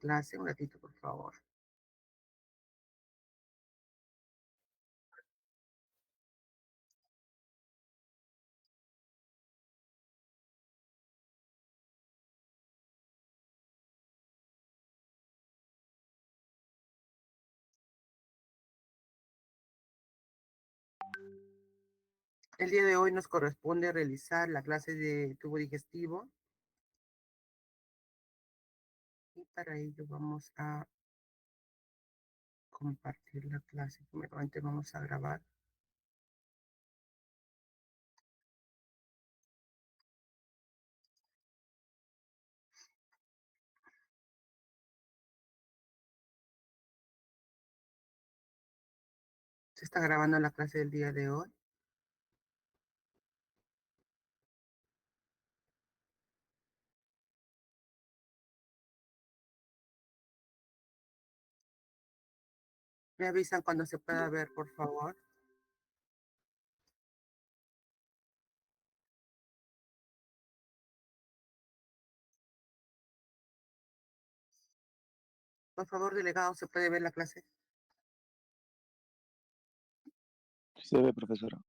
clase. Un ratito, por favor. El día de hoy nos corresponde realizar la clase de tubo digestivo. Y para ello vamos a compartir la clase. Primeramente vamos a grabar. Se está grabando la clase del día de hoy. Me avisan cuando se pueda ver, por favor. Por favor, delegado, ¿se puede ver la clase? Se ve, profesora.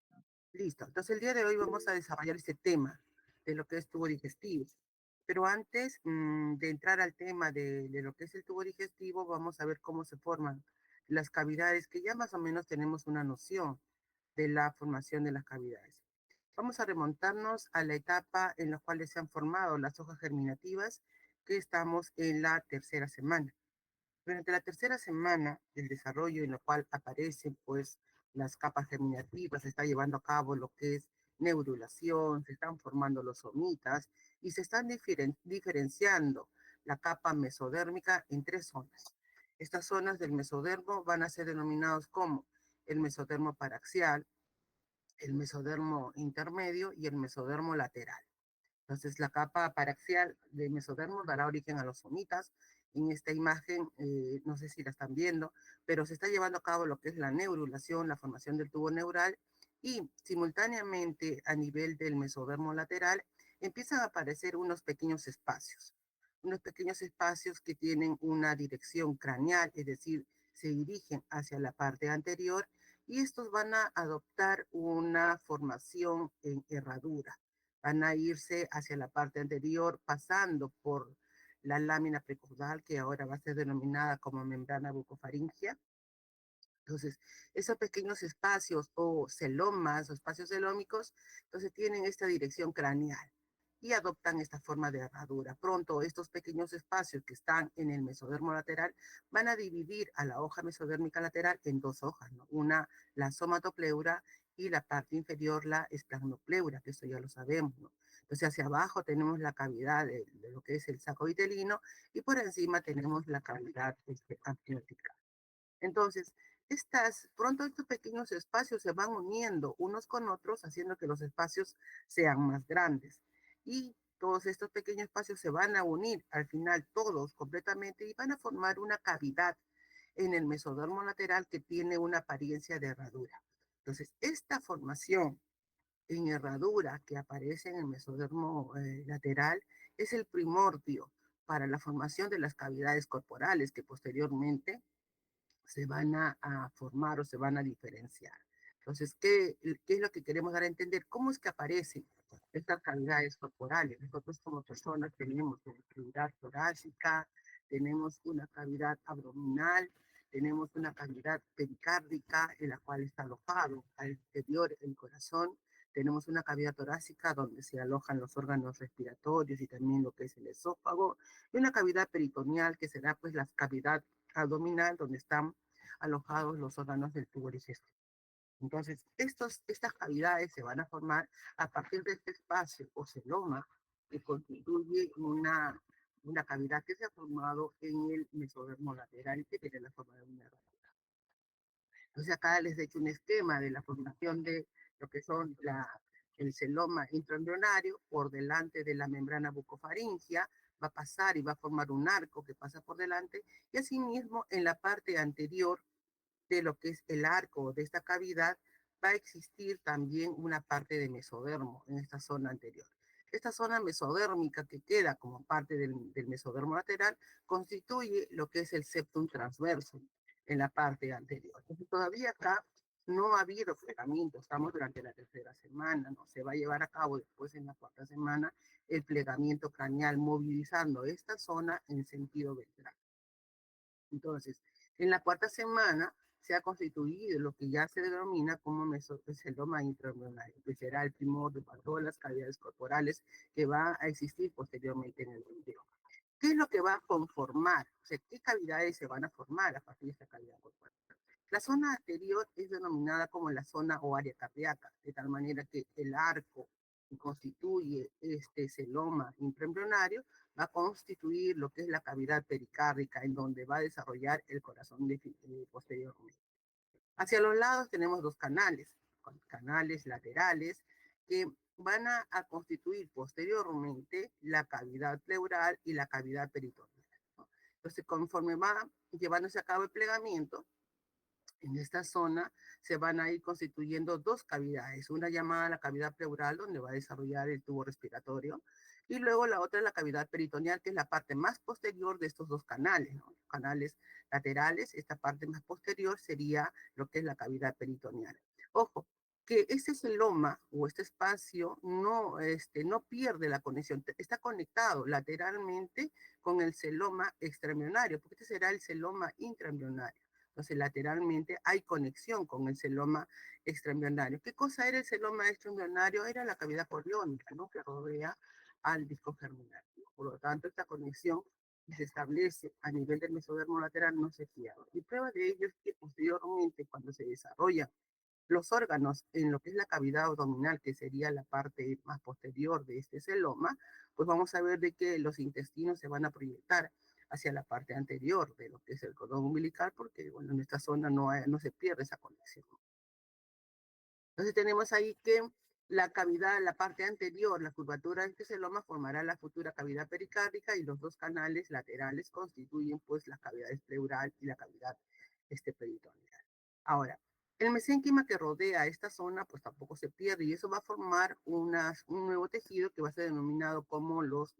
Listo. Entonces, el día de hoy vamos a desarrollar este tema de lo que es tubo digestivo. Pero antes de entrar al tema de lo que es el tubo digestivo, vamos a ver cómo se forman las cavidades, que ya más o menos tenemos una noción de la formación de las cavidades. Vamos a remontarnos a la etapa en la cual se han formado las hojas germinativas, que estamos en la tercera semana. Durante la tercera semana del desarrollo, en la cual aparecen pues las capas germinativas, se está llevando a cabo lo que es neurulación, se están formando los somitas y se están diferenciando la capa mesodérmica en tres zonas. Estas zonas del mesodermo van a ser denominados como el mesodermo paraxial, el mesodermo intermedio y el mesodermo lateral. Entonces, la capa paraxial de mesodermo dará origen a los somitas. En esta imagen, no sé si la están viendo, pero se está llevando a cabo lo que es la neurulación, la formación del tubo neural, y simultáneamente a nivel del mesodermo lateral empiezan a aparecer unos pequeños espacios que tienen una dirección craneal, es decir, se dirigen hacia la parte anterior, y estos van a adoptar una formación en herradura, van a irse hacia la parte anterior, pasando por la lámina precaudal, que ahora va a ser denominada como membrana bucofaringea. Entonces, esos pequeños espacios o celomas o espacios celómicos, entonces tienen esta dirección craneal y adoptan esta forma de herradura. Pronto, estos pequeños espacios que están en el mesodermo lateral van a dividir a la hoja mesodérmica lateral en dos hojas, ¿no? Una, la somatopleura, y la parte inferior, la esplagmopleura, que eso ya lo sabemos, ¿no? Entonces, hacia abajo tenemos la cavidad de lo que es el saco vitelino, y por encima tenemos la cavidad amniótica. Entonces, pronto estos pequeños espacios se van uniendo unos con otros, haciendo que los espacios sean más grandes. Y todos estos pequeños espacios se van a unir al final todos completamente y van a formar una cavidad en el mesodermo lateral que tiene una apariencia de herradura. Entonces, esta formación en herradura que aparece en el mesodermo lateral es el primordio para la formación de las cavidades corporales que posteriormente se van a formar o se van a diferenciar. Entonces, ¿qué es lo que queremos dar a entender? ¿Cómo es que aparecen estas cavidades corporales? Nosotros como personas tenemos una cavidad torácica, tenemos una cavidad abdominal, tenemos una cavidad pericárdica en la cual está alojado al interior el corazón, tenemos una cavidad torácica donde se alojan los órganos respiratorios y también lo que es el esófago, y una cavidad peritoneal que será pues la cavidad abdominal donde están alojados los órganos del tubo digestivo. Entonces, estas cavidades se van a formar a partir de este espacio o celoma que constituye una cavidad que se ha formado en el mesodermo lateral y que tiene la forma de una herradura. Entonces, acá les he hecho un esquema de la formación de lo que son el celoma intraembrionario por delante de la membrana bucofaringea, va a pasar y va a formar un arco que pasa por delante, y asimismo en la parte anterior de lo que es el arco de esta cavidad va a existir también una parte de mesodermo en esta zona anterior. Esta zona mesodérmica que queda como parte del mesodermo lateral constituye lo que es el septum transverso en la parte anterior. Entonces, todavía acá no ha habido plegamiento, estamos durante la tercera semana, no se va a llevar a cabo después en la cuarta semana el plegamiento craneal, movilizando esta zona en sentido ventral. Entonces, en la cuarta semana se ha constituido lo que ya se denomina como mesoteloma intraembrionario, que será el primordio para todas las cavidades corporales que va a existir posteriormente en el embrión. ¿Qué es lo que va a conformar? O sea, ¿qué cavidades se van a formar a partir de esta cavidad corporal? La zona anterior es denominada como la zona o área cardíaca, de tal manera que el arco que constituye este celoma intraembrionario va a constituir lo que es la cavidad pericárdica, en donde va a desarrollar el corazón posteriormente. Hacia los lados tenemos dos canales, canales laterales, que van a constituir posteriormente la cavidad pleural y la cavidad peritoneal, ¿no? Entonces, conforme va llevándose a cabo el plegamiento, en esta zona se van a ir constituyendo dos cavidades, una llamada la cavidad pleural, donde va a desarrollar el tubo respiratorio, y luego la otra es la cavidad peritoneal, que es la parte más posterior de estos dos canales, ¿no? Canales laterales, esta parte más posterior sería lo que es la cavidad peritoneal. Ojo, que este celoma o este espacio no pierde la conexión, está conectado lateralmente con el celoma extraembrionario, porque este será el celoma intraembrionario. Entonces, lateralmente hay conexión con el celoma extraembrionario. ¿Qué cosa era el celoma extraembrionario? Era la cavidad coriónica, ¿no? Que rodea al disco germinal. Por lo tanto, esta conexión que se establece a nivel del mesodermo lateral no se pierde. Y prueba de ello es que posteriormente, cuando se desarrollan los órganos en lo que es la cavidad abdominal, que sería la parte más posterior de este celoma, pues vamos a ver de que los intestinos se van a proyectar hacia la parte anterior de lo que es el cordón umbilical, porque bueno, en esta zona no se pierde esa conexión. Entonces tenemos ahí que la cavidad, la parte anterior, la curvatura de este celoma formará la futura cavidad pericárdica y los dos canales laterales constituyen pues la cavidad pleural y la cavidad peritoneal. Ahora, el mesénquima que rodea esta zona pues tampoco se pierde y eso va a formar un nuevo tejido que va a ser denominado como los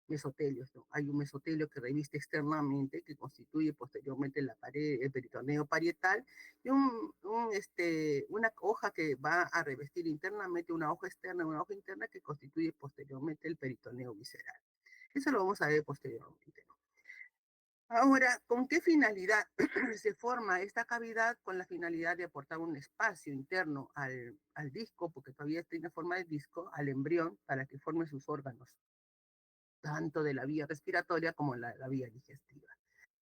mesotelios, ¿no? Hay un mesotelio que reviste externamente, que constituye posteriormente la pared, el peritoneo parietal, y una hoja que va a revestir internamente, una hoja externa, una hoja interna que constituye posteriormente el peritoneo visceral. Eso lo vamos a ver posteriormente, ¿no? Ahora, ¿con qué finalidad se forma esta cavidad? Con la finalidad de aportar un espacio interno al disco, porque todavía tiene forma de disco, al embrión, para que forme sus órganos, tanto de la vía respiratoria como la vía digestiva.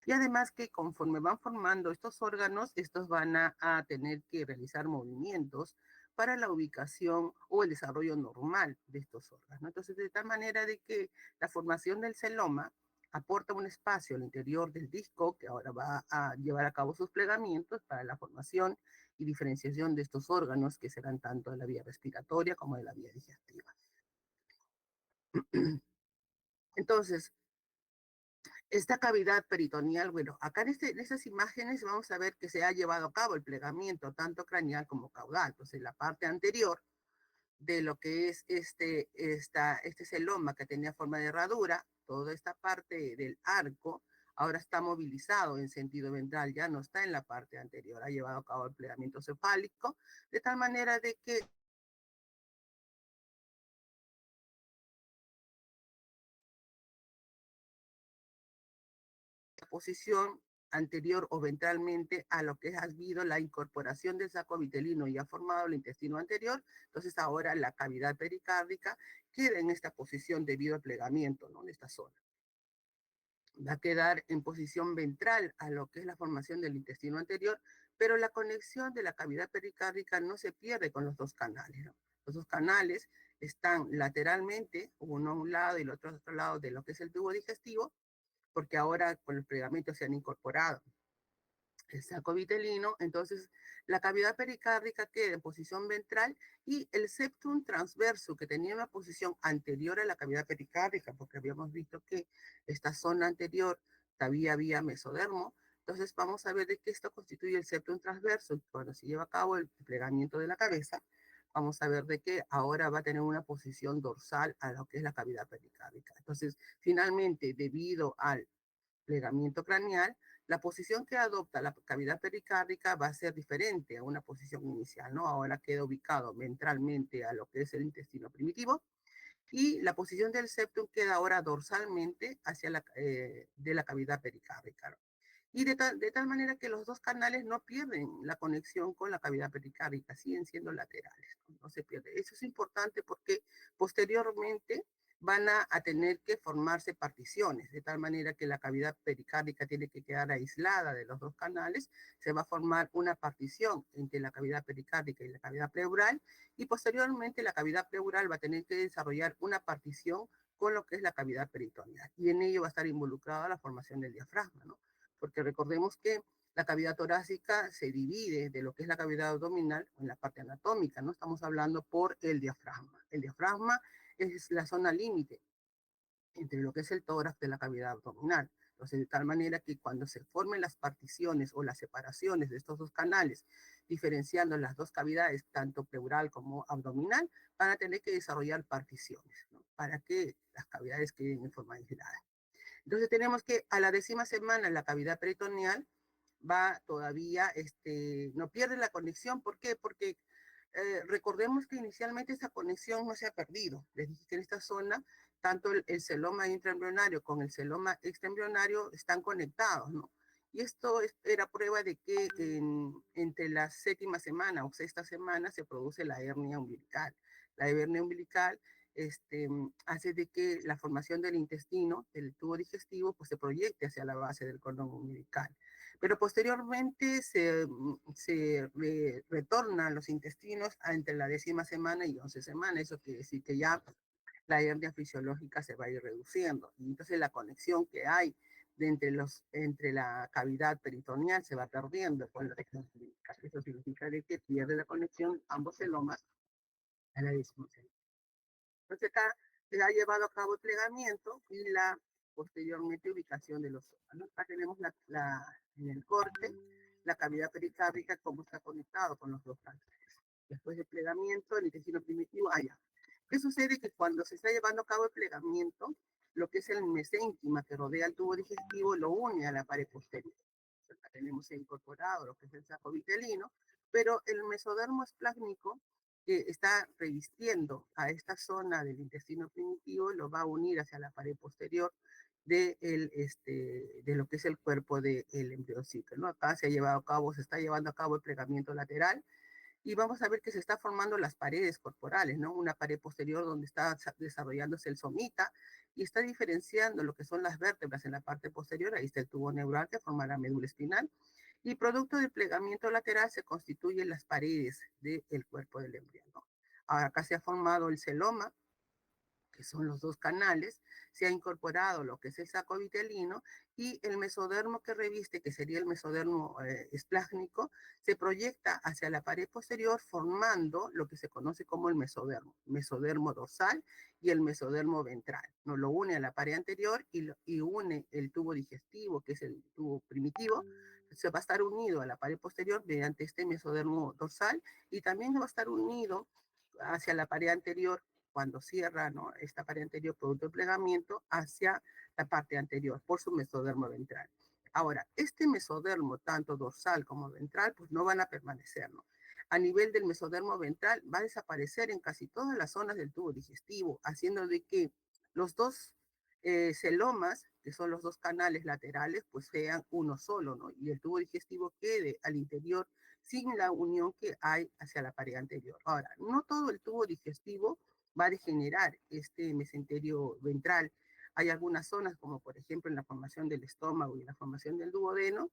Y además que conforme van formando estos órganos, estos van a tener que realizar movimientos para la ubicación o el desarrollo normal de estos órganos, ¿no? Entonces, de tal manera de que la formación del celoma aporta un espacio al interior del disco que ahora va a llevar a cabo sus plegamientos para la formación y diferenciación de estos órganos que serán tanto de la vía respiratoria como de la vía digestiva. Entonces, esta cavidad peritoneal, bueno, acá en estas imágenes vamos a ver que se ha llevado a cabo el plegamiento tanto craneal como caudal. Entonces, la parte anterior de lo que es este celoma que tenía forma de herradura, toda esta parte del arco ahora está movilizado en sentido ventral, ya no está en la parte anterior, ha llevado a cabo el plegamiento cefálico, de tal manera de que la posición anterior o ventralmente a lo que ha habido la incorporación del saco vitelino y ha formado el intestino anterior, entonces ahora la cavidad pericárdica queda en esta posición debido al plegamiento, ¿no? En esta zona. Va a quedar en posición ventral a lo que es la formación del intestino anterior, pero la conexión de la cavidad pericárdica no se pierde con los dos canales, ¿no? Los dos canales están lateralmente, uno a un lado y el otro a otro lado de lo que es el tubo digestivo, porque ahora con el plegamiento se han incorporado el saco vitelino, entonces la cavidad pericárdica queda en posición ventral y el septum transverso que tenía una posición anterior a la cavidad pericárdica, porque habíamos visto que esta zona anterior todavía había mesodermo, entonces vamos a ver de qué esto constituye el septum transverso. Cuando se lleva a cabo el plegamiento de la cabeza, vamos a ver de que ahora va a tener una posición dorsal a lo que es la cavidad pericárdica. Entonces, finalmente, debido al plegamiento craneal, la posición que adopta la cavidad pericárdica va a ser diferente a una posición inicial, ¿no? Ahora queda ubicado ventralmente a lo que es el intestino primitivo y la posición del septum queda ahora dorsalmente hacia de la cavidad pericárdica, ¿no? Y de tal manera que los dos canales no pierden la conexión con la cavidad pericárdica, siguen siendo laterales, no se pierde. Eso es importante porque posteriormente van a tener que formarse particiones, de tal manera que la cavidad pericárdica tiene que quedar aislada de los dos canales, se va a formar una partición entre la cavidad pericárdica y la cavidad pleural, y posteriormente la cavidad pleural va a tener que desarrollar una partición con lo que es la cavidad peritoneal, y en ello va a estar involucrada la formación del diafragma, ¿no? Porque recordemos que la cavidad torácica se divide de lo que es la cavidad abdominal en la parte anatómica, ¿no? Estamos hablando por el diafragma. El diafragma es la zona límite entre lo que es el tórax de la cavidad abdominal. Entonces, de tal manera que cuando se formen las particiones o las separaciones de estos dos canales, diferenciando las dos cavidades, tanto pleural como abdominal, van a tener que desarrollar particiones, ¿no? Para que las cavidades queden en forma aislada. Entonces tenemos que a la 10ª semana la cavidad peritoneal va todavía, no pierde la conexión. ¿Por qué? Porque recordemos que inicialmente esa conexión no se ha perdido. Les dije que en esta zona, tanto el celoma intraembrionario con el celoma extraembrionario están conectados, ¿no? Y esto era prueba de que entre la 7ª semana o 6ª semana se produce la hernia umbilical. La hernia umbilical hace de que la formación del intestino, del tubo digestivo, pues se proyecte hacia la base del cordón umbilical. Pero posteriormente se retornan los intestinos entre la 10ª semana y 11 semanas. Eso quiere decir que ya la hernia fisiológica se va a ir reduciendo. Y entonces la conexión que hay entre la cavidad peritoneal se va perdiendo con la hernia umbilical. Eso significa que pierde la conexión ambos celomas a la 10ª semana. Entonces acá se ha llevado a cabo el plegamiento y la posteriormente ubicación de los órganos. Acá tenemos en el corte la cavidad pericárdica, cómo está conectado con los dos canales. Después del plegamiento, el intestino primitivo, allá. ¿Qué sucede? Que cuando se está llevando a cabo el plegamiento, lo que es el mesénquima que rodea el tubo digestivo lo une a la pared posterior. Acá tenemos incorporado lo que es el saco vitelino, pero el mesodermo esplácnico que está revistiendo a esta zona del intestino primitivo lo va a unir hacia la pared posterior de lo que es el cuerpo del embriocito, ¿no? Acá se está llevando a cabo el plegamiento lateral y vamos a ver que se está formando las paredes corporales, ¿no? Una pared posterior donde está desarrollándose el somita y está diferenciando lo que son las vértebras en la parte posterior. Ahí está el tubo neural que forma la médula espinal, y producto del plegamiento lateral se constituyen las paredes del cuerpo del embrión, ¿no? Ahora acá se ha formado el celoma, que son los dos canales, se ha incorporado lo que es el saco vitelino y el mesodermo que reviste, que sería el mesodermo esplácnico, se proyecta hacia la pared posterior formando lo que se conoce como el mesodermo dorsal y el mesodermo ventral. No lo une a la pared anterior y une el tubo digestivo, que es el tubo primitivo, se va a estar unido a la pared posterior mediante este mesodermo dorsal y también va a estar unido hacia la pared anterior cuando cierra, ¿no?, esta pared anterior producto del plegamiento hacia la parte anterior por su mesodermo ventral. Ahora, este mesodermo, tanto dorsal como ventral, pues no van a permanecer, ¿no? A nivel del mesodermo ventral va a desaparecer en casi todas las zonas del tubo digestivo, haciendo de que los dos celomas, que son los dos canales laterales, pues sean uno solo, ¿no? Y el tubo digestivo quede al interior sin la unión que hay hacia la pared anterior. Ahora, no todo el tubo digestivo va a degenerar este mesenterio ventral. Hay algunas zonas, como por ejemplo en la formación del estómago y en la formación del duodeno,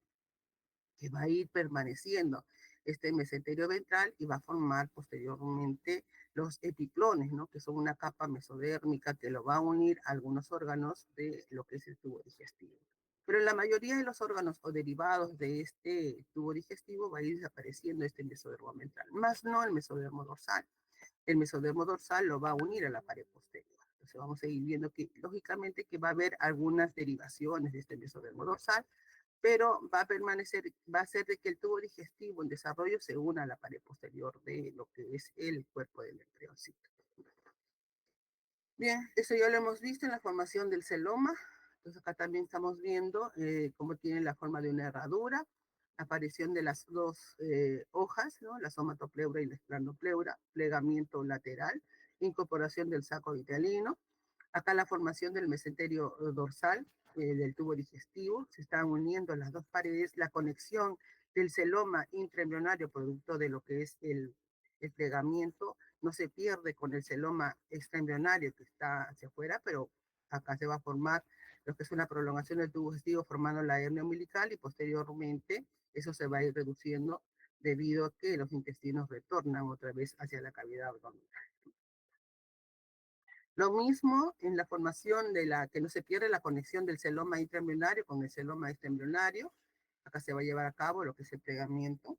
que va a ir permaneciendo este mesenterio ventral y va a formar posteriormente los epiplones, ¿no?, que son una capa mesodérmica que lo va a unir a algunos órganos de lo que es el tubo digestivo. Pero en la mayoría de los órganos o derivados de este tubo digestivo va a ir desapareciendo este mesodermo ventral, más no el mesodermo dorsal. El mesodermo dorsal lo va a unir a la pared posterior. Entonces vamos a ir viendo que, lógicamente, que va a haber algunas derivaciones de este mesodermo dorsal, pero va a permanecer, va a ser de que el tubo digestivo en desarrollo se una a la pared posterior de lo que es el cuerpo del embrioncito. Bien, eso ya lo hemos visto en la formación del celoma. Entonces acá también estamos viendo cómo tiene la forma de una herradura, aparición de las dos hojas, ¿no? La somatopleura y la esplanopleura, plegamiento lateral, incorporación del saco vitelino. Acá la formación del mesenterio dorsal, del tubo digestivo, se están uniendo las dos paredes, la conexión del celoma intraembrionario producto de lo que es el plegamiento no se pierde con el celoma extraembrionario que está hacia afuera, pero acá se va a formar lo que es una prolongación del tubo digestivo formando la hernia umbilical y posteriormente eso se va a ir reduciendo debido a que los intestinos retornan otra vez hacia la cavidad abdominal. Lo mismo en la formación de la que no se pierde la conexión del celoma intraembrionario con el celoma extraembrionario. Acá se va a llevar a cabo lo que es el plegamiento.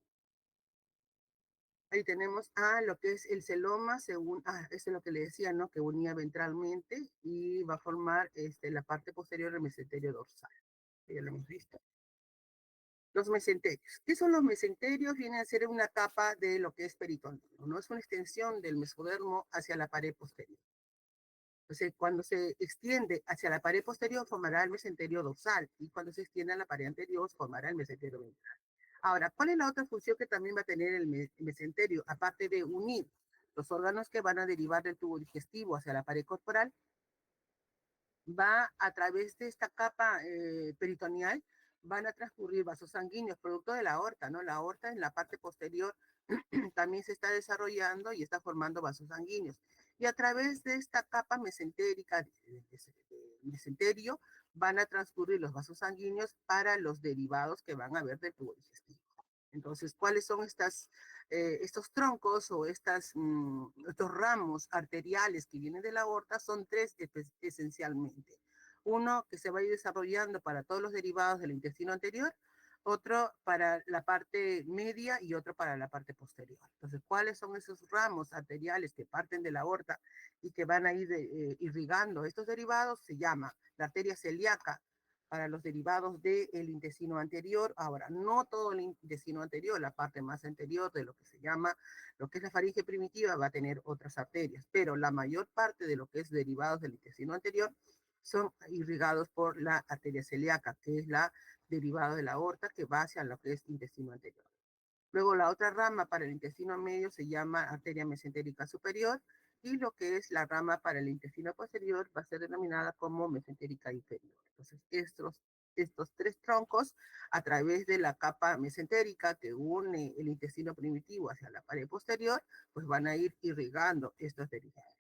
Ahí tenemos a lo que es el celoma, según, eso es lo que le decía, ¿no? Que unía ventralmente y va a formar la parte posterior del mesenterio dorsal. Ya lo hemos visto. Los mesenterios. ¿Qué son los mesenterios? Vienen a ser una capa de lo que es peritoneo, ¿no? Es una extensión del mesodermo hacia la pared posterior. Entonces, cuando se extiende hacia la pared posterior, formará el mesenterio dorsal, y cuando se extiende a la pared anterior, formará el mesenterio ventral. Ahora, ¿cuál es la otra función que también va a tener el mesenterio? Aparte de unir los órganos que van a derivar del tubo digestivo hacia la pared corporal, va a través de esta capa peritoneal, van a transcurrir vasos sanguíneos, producto de la aorta, ¿no? La aorta en la parte posterior también se está desarrollando y está formando vasos sanguíneos. Y a través de esta capa mesentérica, de mesenterio, van a transcurrir los vasos sanguíneos para los derivados que van a haber del tubo digestivo. Entonces, ¿cuáles son estos troncos o estos ramos arteriales que vienen de la aorta? Son tres esencialmente. Uno que se va a ir desarrollando para todos los derivados del intestino anterior, otro para la parte media y otro para la parte posterior. Entonces, ¿cuáles son esos ramos arteriales que parten de la aorta y que van a ir irrigando estos derivados? Se llama la arteria celíaca para los derivados del intestino anterior. Ahora, no todo el intestino anterior, la parte más anterior de lo que se llama, lo que es la faringe primitiva, va a tener otras arterias, pero la mayor parte de lo que es derivados del intestino anterior son irrigados por la arteria celíaca, que es la derivada de la aorta que va hacia lo que es intestino anterior. Luego la otra rama para el intestino medio se llama arteria mesentérica superior y lo que es la rama para el intestino posterior va a ser denominada como mesentérica inferior. Entonces, estos tres troncos, a través de la capa mesentérica que une el intestino primitivo hacia la pared posterior, pues van a ir irrigando estos derivados.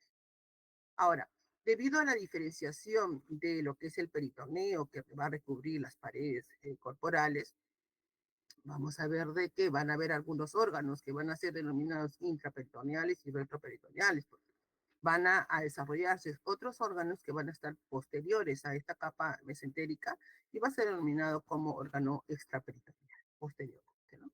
Ahora, debido a la diferenciación de lo que es el peritoneo que va a recubrir las paredes corporales, vamos a ver de que van a haber algunos órganos que van a ser denominados intraperitoneales y retroperitoneales. Van a desarrollarse otros órganos que van a estar posteriores a esta capa mesentérica y va a ser denominado como órgano extraperitoneal, posterior. ¿No?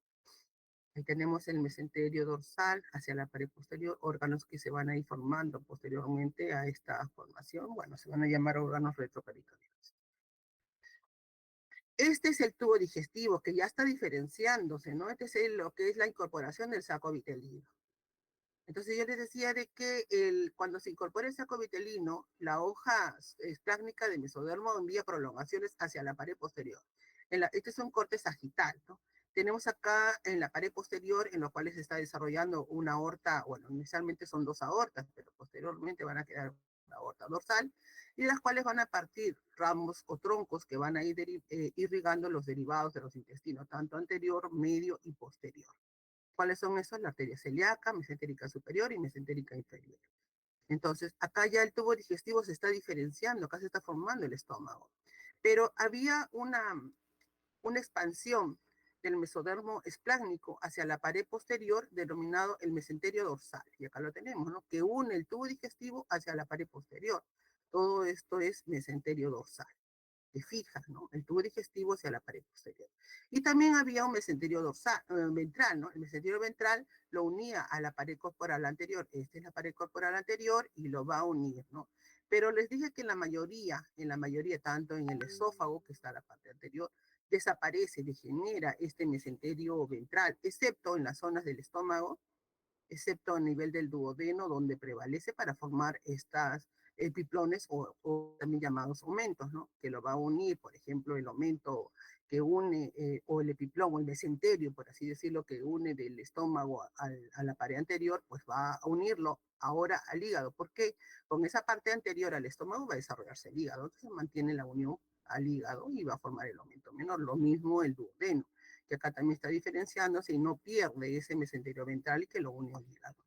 Ahí tenemos el mesenterio dorsal hacia la pared posterior, órganos que se van a ir formando posteriormente a esta formación. Bueno, se van a llamar órganos retroperitoneales. Este es el tubo digestivo que ya está diferenciándose, ¿no? Este es lo que es la incorporación del saco vitelino. Entonces yo les decía de que cuando se incorpora el saco vitelino, la hoja esplácnica de mesodermo envía prolongaciones hacia la pared posterior. Este es un corte sagital, ¿no? Tenemos acá en la pared posterior, en lo cual se está desarrollando una aorta, bueno, inicialmente son dos aortas, pero posteriormente van a quedar una aorta dorsal, y de las cuales van a partir ramos o troncos que van a ir irrigando los derivados de los intestinos, tanto anterior, medio y posterior. ¿Cuáles son esos? La arteria celíaca, mesentérica superior y mesentérica inferior. Entonces, acá ya el tubo digestivo se está diferenciando, acá se está formando el estómago. Pero había una expansión del mesodermo esplácnico hacia la pared posterior, denominado el mesenterio dorsal. Y acá lo tenemos, ¿no? Que une el tubo digestivo hacia la pared posterior. Todo esto es mesenterio dorsal que fija, ¿no? El tubo digestivo hacia la pared posterior. Y también había un mesenterio dorsal, ventral, ¿no? El mesenterio ventral lo unía a la pared corporal anterior. Esta es la pared corporal anterior y lo va a unir, ¿no? Pero les dije que en la mayoría, tanto en el esófago, que está la parte anterior, desaparece, degenera este mesenterio ventral, excepto en las zonas del estómago, excepto a nivel del duodeno, donde prevalece para formar estas epiplones o también llamados aumentos, ¿no? Que lo va a unir, por ejemplo, el aumento que une, o el epiplón, o el mesenterio, por así decirlo, que une del estómago a la pared anterior, pues va a unirlo ahora al hígado, porque con esa parte anterior al estómago va a desarrollarse el hígado, entonces mantiene la unión al hígado y va a formar el aumento menor. Lo mismo el duodeno, que acá también está diferenciándose y no pierde ese mesenterio ventral y que lo une al hígado.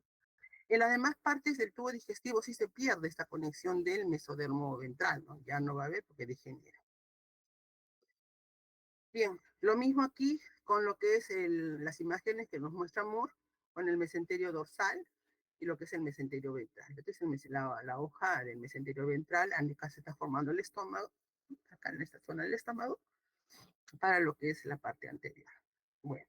En las demás partes del tubo digestivo sí se pierde esta conexión del mesodermo ventral, ¿no? Ya no va a haber porque degenera. Bien, lo mismo aquí con lo que es las imágenes que nos muestra Moore, con el mesenterio dorsal y lo que es el mesenterio ventral. Entonces la hoja del mesenterio ventral, acá se está formando el estómago, acá en esta zona del estómago, para lo que es la parte anterior. Bueno.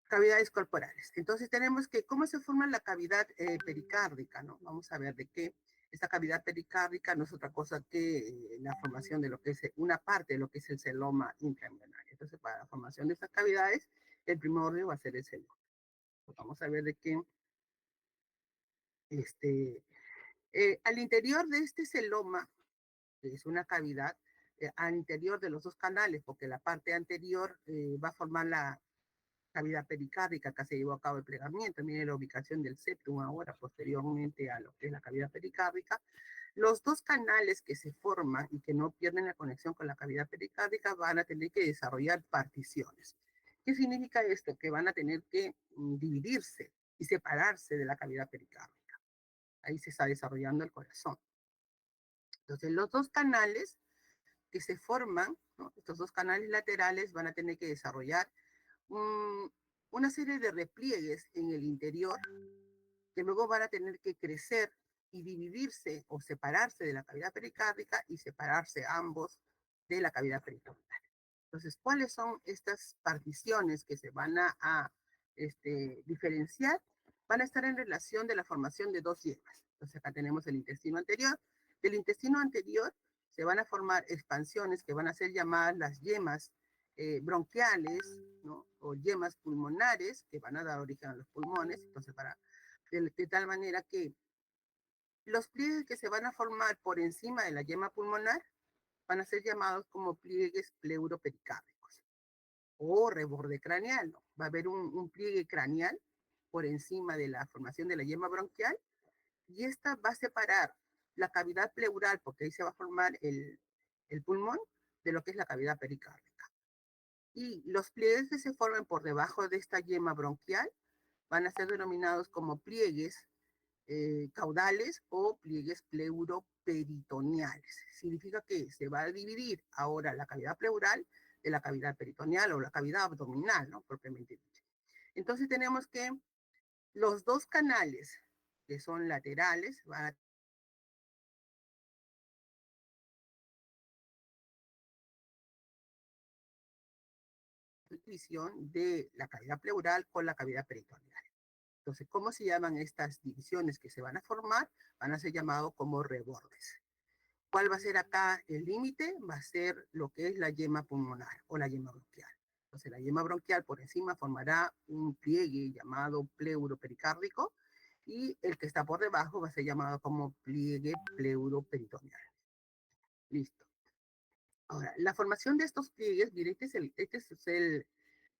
Cavidades corporales. Entonces tenemos que, ¿cómo se forma la cavidad pericárdica? ¿No? Vamos a ver de qué. Esta cavidad pericárdica no es otra cosa que la formación de lo que es una parte de lo que es el celoma intraembrionario. Entonces, para la formación de estas cavidades, el primordio va a ser el celoma. Vamos a ver de qué. Al interior de este celoma, que es una cavidad, al interior de los dos canales, porque la parte anterior va a formar la cavidad pericárdica, acá se llevó a cabo el plegamiento, mire la ubicación del septum ahora, posteriormente a lo que es la cavidad pericárdica. Los dos canales que se forman y que no pierden la conexión con la cavidad pericárdica van a tener que desarrollar particiones. ¿Qué significa esto? Que van a tener que dividirse y separarse de la cavidad pericárdica. Ahí se está desarrollando el corazón. Entonces, los dos canales que se forman, ¿no? Estos dos canales laterales van a tener que desarrollar una serie de repliegues en el interior que luego van a tener que crecer y dividirse o separarse de la cavidad pericárdica y separarse ambos de la cavidad peritoneal. Entonces, ¿cuáles son estas particiones que se van a diferenciar? Van a estar en relación de la formación de dos yemas. Entonces, acá tenemos el intestino anterior. Del intestino anterior se van a formar expansiones que van a ser llamadas las yemas bronquiales, ¿no? O yemas pulmonares, que van a dar origen a los pulmones. Entonces, de tal manera que los pliegues que se van a formar por encima de la yema pulmonar van a ser llamados como pliegues pleuropericárdicos o reborde craneal, ¿no? Va a haber un pliegue craneal por encima de la formación de la yema bronquial y esta va a separar la cavidad pleural, porque ahí se va a formar el pulmón, de lo que es la cavidad pericárdica. Y los pliegues que se formen por debajo de esta yema bronquial van a ser denominados como pliegues caudales o pliegues pleuroperitoneales. Significa que se va a dividir ahora la cavidad pleural de la cavidad peritoneal o la cavidad abdominal, ¿no? Propiamente dicho. Entonces tenemos que los dos canales que son laterales van a división de la cavidad pleural con la cavidad peritoneal. Entonces, ¿cómo se llaman estas divisiones que se van a formar? Van a ser llamados como rebordes. ¿Cuál va a ser acá el límite? Va a ser lo que es la yema pulmonar o la yema bronquial. Entonces, la yema bronquial por encima formará un pliegue llamado pleuropericárdico y el que está por debajo va a ser llamado como pliegue pleuroperitoneal. Listo. Ahora, la formación de estos pliegues, mire,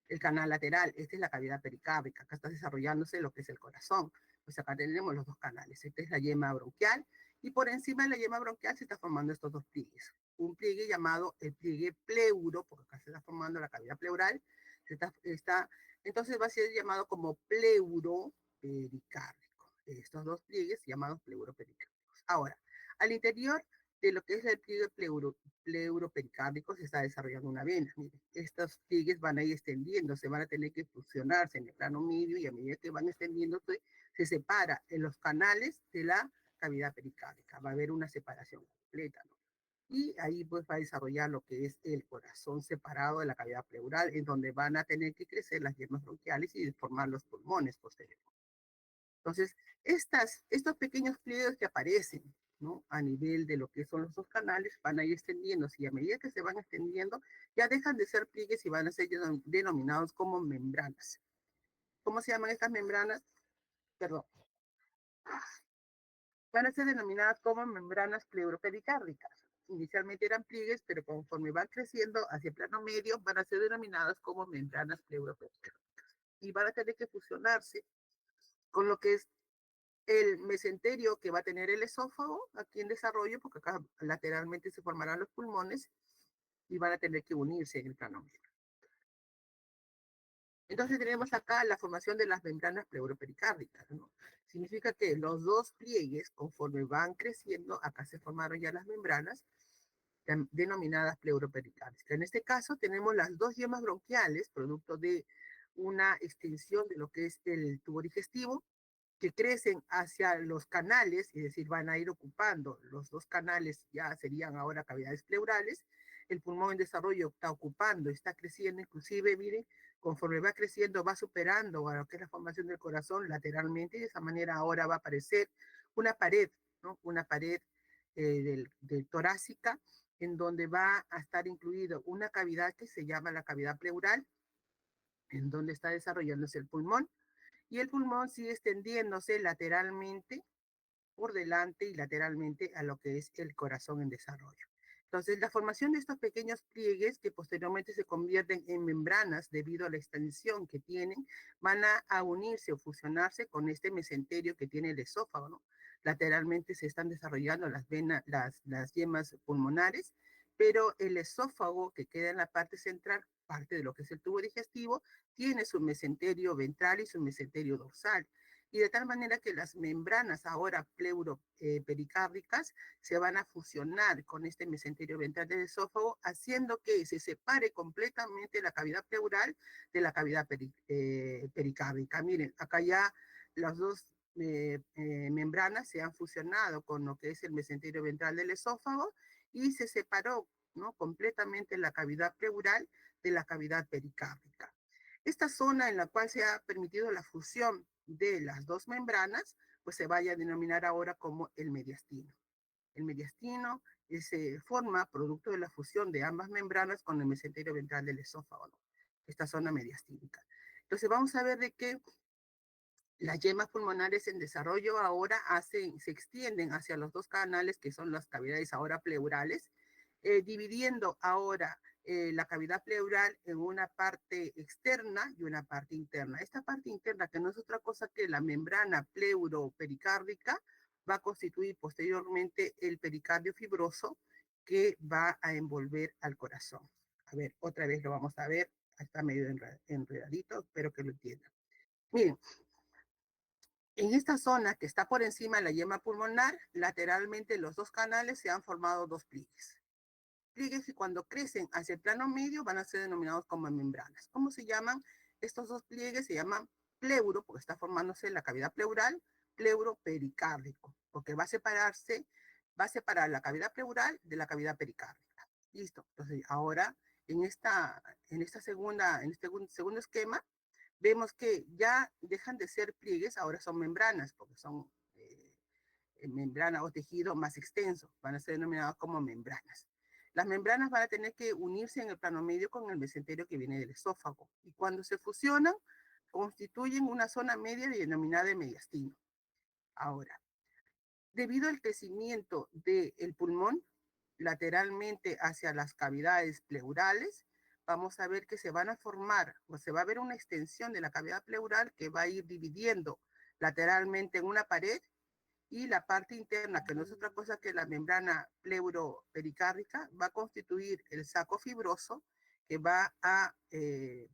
el canal lateral, esta es la cavidad pericárdica, acá está desarrollándose lo que es el corazón, pues acá tenemos los dos canales, esta es la yema bronquial, y por encima de la yema bronquial se está formando estos dos pliegues, un pliegue llamado el pliegue pleuro, porque acá se está formando la cavidad pleural, entonces va a ser llamado como pleuropericárdico, estos dos pliegues llamados pleuropericárdicos. Ahora, al interior de lo que es el pliegue pleuropericárdico se está desarrollando una vena. Mire, estos pliegues van a ir extendiéndose, van a tener que fusionarse en el plano medio y a medida que van extendiéndose, se separa en los canales de la cavidad pericárdica. Va a haber una separación completa, ¿no? Y ahí pues va a desarrollar lo que es el corazón separado de la cavidad pleural, en donde van a tener que crecer las yemas bronquiales y formar los pulmones posteriores. Entonces, estos pequeños pliegues que aparecen ¿no? A nivel de lo que son los dos canales, van a ir extendiéndose y a medida que se van extendiendo, ya dejan de ser pliegues y van a ser denominados como membranas. ¿Cómo se llaman estas membranas? Perdón. Van a ser denominadas como membranas pleuropericárdicas. Inicialmente eran pliegues, pero conforme van creciendo hacia el plano medio, van a ser denominadas como membranas pleuropericárdicas. Y van a tener que fusionarse con lo que es el mesenterio que va a tener el esófago aquí en desarrollo, porque acá lateralmente se formarán los pulmones y van a tener que unirse en el plano medio. Entonces tenemos acá la formación de las membranas pleuropericárdicas, ¿no? Significa que los dos pliegues, conforme van creciendo, acá se formaron ya las membranas denominadas pleuropericárdicas. En este caso tenemos las dos yemas bronquiales, producto de una extensión de lo que es el tubo digestivo, que crecen hacia los canales, es decir, van a ir ocupando los dos canales, ya serían ahora cavidades pleurales. El pulmón en desarrollo está ocupando, está creciendo, inclusive, miren, conforme va creciendo, va superando a lo que es la formación del corazón lateralmente, y de esa manera ahora va a aparecer una pared, ¿no? Una pared del torácica, en donde va a estar incluido una cavidad que se llama la cavidad pleural, en donde está desarrollándose el pulmón, y el pulmón sigue extendiéndose lateralmente por delante y lateralmente a lo que es el corazón en desarrollo. Entonces, la formación de estos pequeños pliegues que posteriormente se convierten en membranas debido a la extensión que tienen, van a unirse o fusionarse con este mesenterio que tiene el esófago, ¿no? Lateralmente se están desarrollando las venas, las yemas pulmonares, pero el esófago que queda en la parte central, parte de lo que es el tubo digestivo, tiene su mesenterio ventral y su mesenterio dorsal, y de tal manera que las membranas ahora pleuropericárdicas se van a fusionar con este mesenterio ventral del esófago, haciendo que se separe completamente la cavidad pleural de la cavidad pericárdica. Miren, acá ya las dos membranas se han fusionado con lo que es el mesenterio ventral del esófago y se separó, ¿no?, completamente la cavidad pleural de la cavidad pericárdica. Esta zona en la cual se ha permitido la fusión de las dos membranas, pues se vaya a denominar ahora como el mediastino. El mediastino se forma producto de la fusión de ambas membranas con el mesenterio ventral del esófago, ¿no? Esta zona mediastínica. Entonces vamos a ver de qué las yemas pulmonares en desarrollo ahora se extienden hacia los dos canales que son las cavidades ahora pleurales, dividiendo ahora la cavidad pleural en una parte externa y una parte interna. Esta parte interna, que no es otra cosa que la membrana pleuropericárdica, va a constituir posteriormente el pericardio fibroso que va a envolver al corazón. A ver, otra vez lo vamos a ver, está medio enredadito, espero que lo entiendan. Miren, en esta zona que está por encima de la yema pulmonar, lateralmente los dos canales se han formado dos pliegues. Pliegues que cuando crecen hacia el plano medio van a ser denominados como membranas. ¿Cómo se llaman estos dos pliegues? Se llaman pleuro, porque está formándose la cavidad pleural, pleuro pericárdico, porque va a separar la cavidad pleural de la cavidad pericárdica. Listo. Entonces, ahora en este segundo esquema, vemos que ya dejan de ser pliegues, ahora son membranas, porque son membrana o tejido más extenso, van a ser denominados como membranas. Las membranas van a tener que unirse en el plano medio con el mesenterio que viene del esófago, y cuando se fusionan, constituyen una zona media denominada mediastino. Ahora, debido al crecimiento del pulmón lateralmente hacia las cavidades pleurales, vamos a ver que se van a formar, o se va a ver una extensión de la cavidad pleural que va a ir dividiendo lateralmente en una pared, y la parte interna, que no es otra cosa que la membrana pleuropericárdica, va a constituir el saco fibroso que va a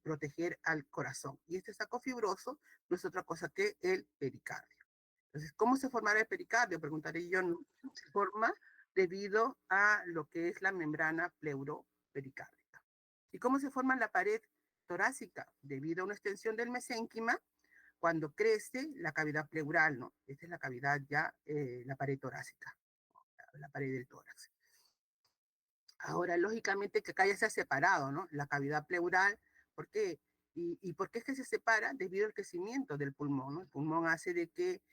proteger al corazón. Y este saco fibroso no es otra cosa que el pericardio. Entonces, ¿cómo se formará el pericardio? Preguntaré yo. No se forma debido a lo que es la membrana pleuropericárdica. ¿Y cómo se forma la pared torácica? Debido a una extensión del mesénquima, cuando crece la cavidad pleural, ¿no? Esta es la cavidad ya, la pared torácica, la pared del tórax. Ahora, lógicamente que acá ya se ha separado, ¿no?, la cavidad pleural. ¿Por qué? ¿Y por qué es que se separa? Debido al crecimiento del pulmón, ¿no? El pulmón hace de que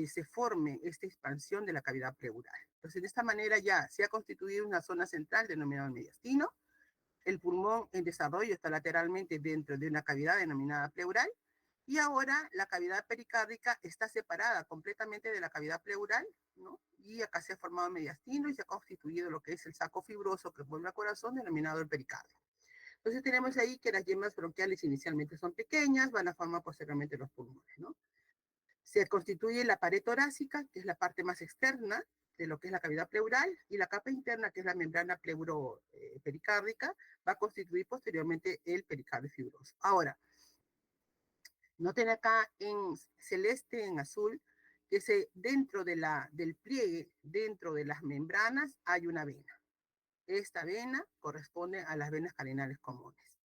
se forme esta expansión de la cavidad pleural. Entonces, de esta manera ya se ha constituido una zona central denominada mediastino. El pulmón en desarrollo está lateralmente dentro de una cavidad denominada pleural. Y ahora la cavidad pericárdica está separada completamente de la cavidad pleural, ¿no? Y acá se ha formado mediastino y se ha constituido lo que es el saco fibroso que vuelve al corazón, denominado el pericardio. Entonces tenemos ahí que las yemas bronquiales inicialmente son pequeñas, van a formar posteriormente los pulmones, ¿no? Se constituye la pared torácica, que es la parte más externa de lo que es la cavidad pleural, y la capa interna, que es la membrana pleuropericárdica, va a constituir posteriormente el pericardio fibroso. Ahora, noten acá en celeste, en azul, que dentro del pliegue, dentro de las membranas, hay una vena. Esta vena corresponde a las venas carinales comunes.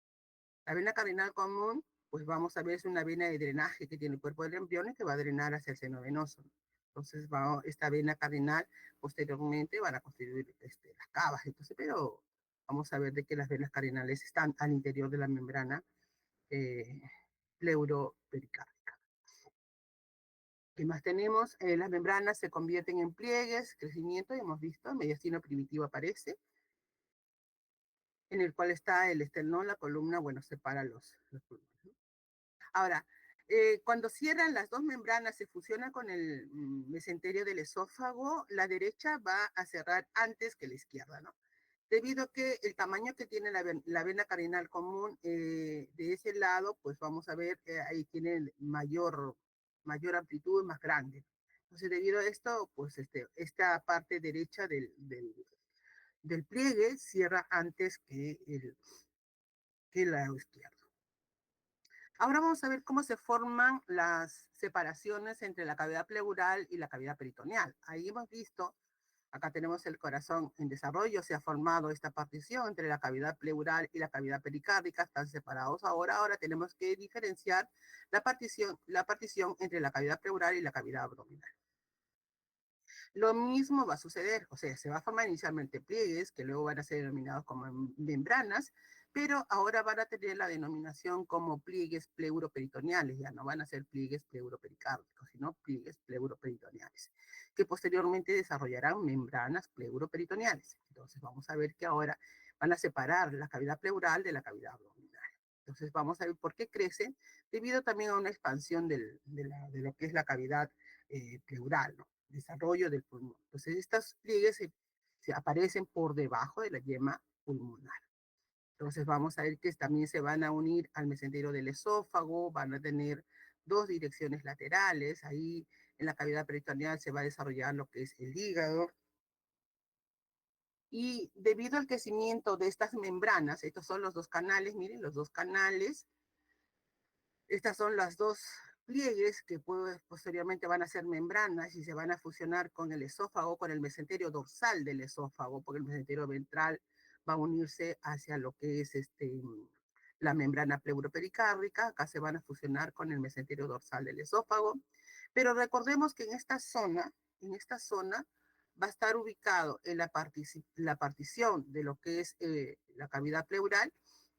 La vena carinal común, pues vamos a ver, es una vena de drenaje que tiene el cuerpo del embrión y que va a drenar hacia el seno venoso. Entonces, esta vena carinal posteriormente van a constituir las cavas. Entonces, pero vamos a ver de que las venas carinales están al interior de la membrana pleuropericárdica. ¿Qué más tenemos? Las membranas se convierten en pliegues, crecimiento, ya hemos visto, mediastino primitivo aparece, en el cual está el esternón, la columna, bueno, separa los pulmones, ¿no? Ahora, cuando cierran las dos membranas, se fusionan con el mesenterio del esófago, la derecha va a cerrar antes que la izquierda, ¿no? Debido a que el tamaño que tiene la vena carinal común de ese lado, pues vamos a ver, ahí tiene mayor amplitud, más grande. Entonces, debido a esto, pues esta parte derecha del pliegue cierra antes que el lado izquierdo. Ahora vamos a ver cómo se forman las separaciones entre la cavidad pleural y la cavidad peritoneal. Ahí hemos visto, acá tenemos el corazón en desarrollo, se ha formado esta partición entre la cavidad pleural y la cavidad pericárdica, están separados ahora tenemos que diferenciar la partición entre la cavidad pleural y la cavidad abdominal. Lo mismo va a suceder, o sea, se va a formar inicialmente pliegues, que luego van a ser denominados como membranas, pero ahora van a tener la denominación como pliegues pleuroperitoneales, ya no van a ser pliegues pleuropericárdicos, sino pliegues pleuroperitoneales, que posteriormente desarrollarán membranas pleuroperitoneales. Entonces vamos a ver que ahora van a separar la cavidad pleural de la cavidad abdominal. Entonces vamos a ver por qué crecen, debido también a una expansión de lo que es la cavidad pleural, ¿no? Desarrollo del pulmón. Entonces, estos pliegues se aparecen por debajo de la yema pulmonar. Entonces, vamos a ver que también se van a unir al mesenterio del esófago, van a tener dos direcciones laterales. Ahí en la cavidad peritoneal se va a desarrollar lo que es el hígado. Y debido al crecimiento de estas membranas, estos son los dos canales, miren, los dos canales. Estas son las dos pliegues que posteriormente van a ser membranas y se van a fusionar con el esófago, con el mesenterio dorsal del esófago, porque el mesenterio ventral va a unirse hacia lo que es la membrana pleuropericárdica. Acá se van a fusionar con el mesenterio dorsal del esófago. Pero recordemos que en esta zona va a estar ubicado en la partición de lo que es la cavidad pleural,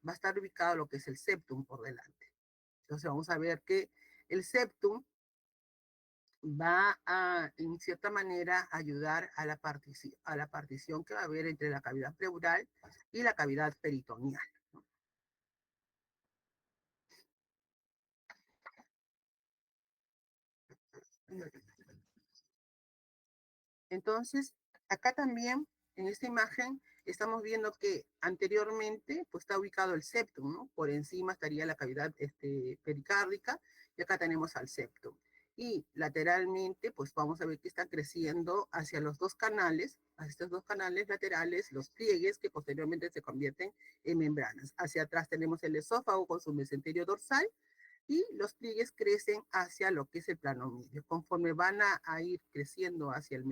va a estar ubicado lo que es el septum por delante. Entonces vamos a ver que el septum va a, en cierta manera, ayudar a la partición que va a haber entre la cavidad pleural y la cavidad peritoneal, ¿no? Entonces, acá también, en esta imagen, estamos viendo que anteriormente pues, está ubicado el septum, ¿no? Por encima estaría la cavidad pericárdica, y acá tenemos al septum. Y lateralmente, pues vamos a ver que está creciendo hacia los dos canales, hacia estos dos canales laterales, los pliegues que posteriormente se convierten en membranas. Hacia atrás tenemos el esófago con su mesenterio dorsal, y los pliegues crecen hacia lo que es el plano medio. Conforme van a ir creciendo hacia el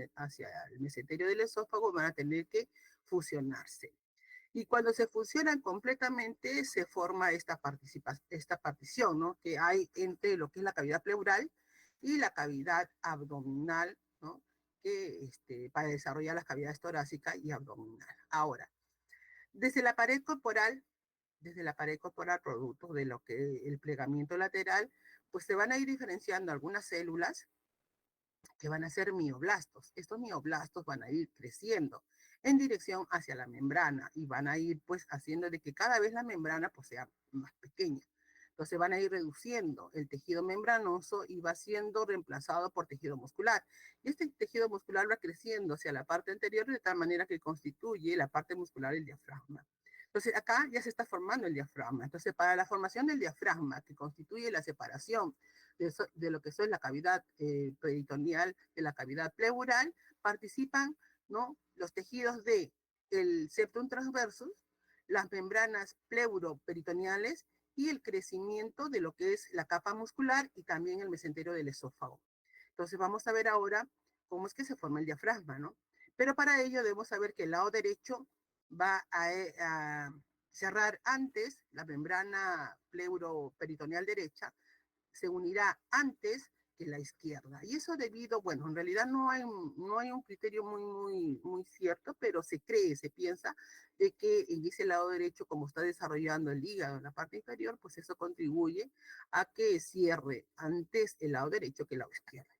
mesenterio del esófago, van a tener que fusionarse. Y cuando se fusionan completamente, se forma esta partición, ¿no? Que hay entre lo que es la cavidad pleural y la cavidad abdominal, ¿no? Que para desarrollar las cavidades torácica y abdominal. Ahora, desde la pared corporal, producto de lo que el plegamiento lateral, pues se van a ir diferenciando algunas células que van a ser mioblastos. Estos mioblastos van a ir creciendo en dirección hacia la membrana y van a ir pues haciendo de que cada vez la membrana pues sea más pequeña. Entonces van a ir reduciendo el tejido membranoso y va siendo reemplazado por tejido muscular. Y este tejido muscular va creciendo hacia la parte anterior de tal manera que constituye la parte muscular del diafragma. Entonces acá ya se está formando el diafragma. Entonces para la formación del diafragma, que constituye la separación de lo que es la cavidad peritoneal de la cavidad pleural, participan, ¿no?, los tejidos de el septum transversus, las membranas pleuroperitoneales y el crecimiento de lo que es la capa muscular y también el mesenterio del esófago. Entonces vamos a ver ahora cómo es que se forma el diafragma, ¿no? Pero para ello debemos saber que el lado derecho va a cerrar antes la membrana pleuroperitoneal derecha, se unirá antes que la izquierda. Y eso debido, bueno, en realidad no hay un criterio muy cierto, pero se cree, se piensa de que en ese lado derecho, como está desarrollando el hígado en la parte inferior, pues eso contribuye a que cierre antes el lado derecho que el lado izquierdo.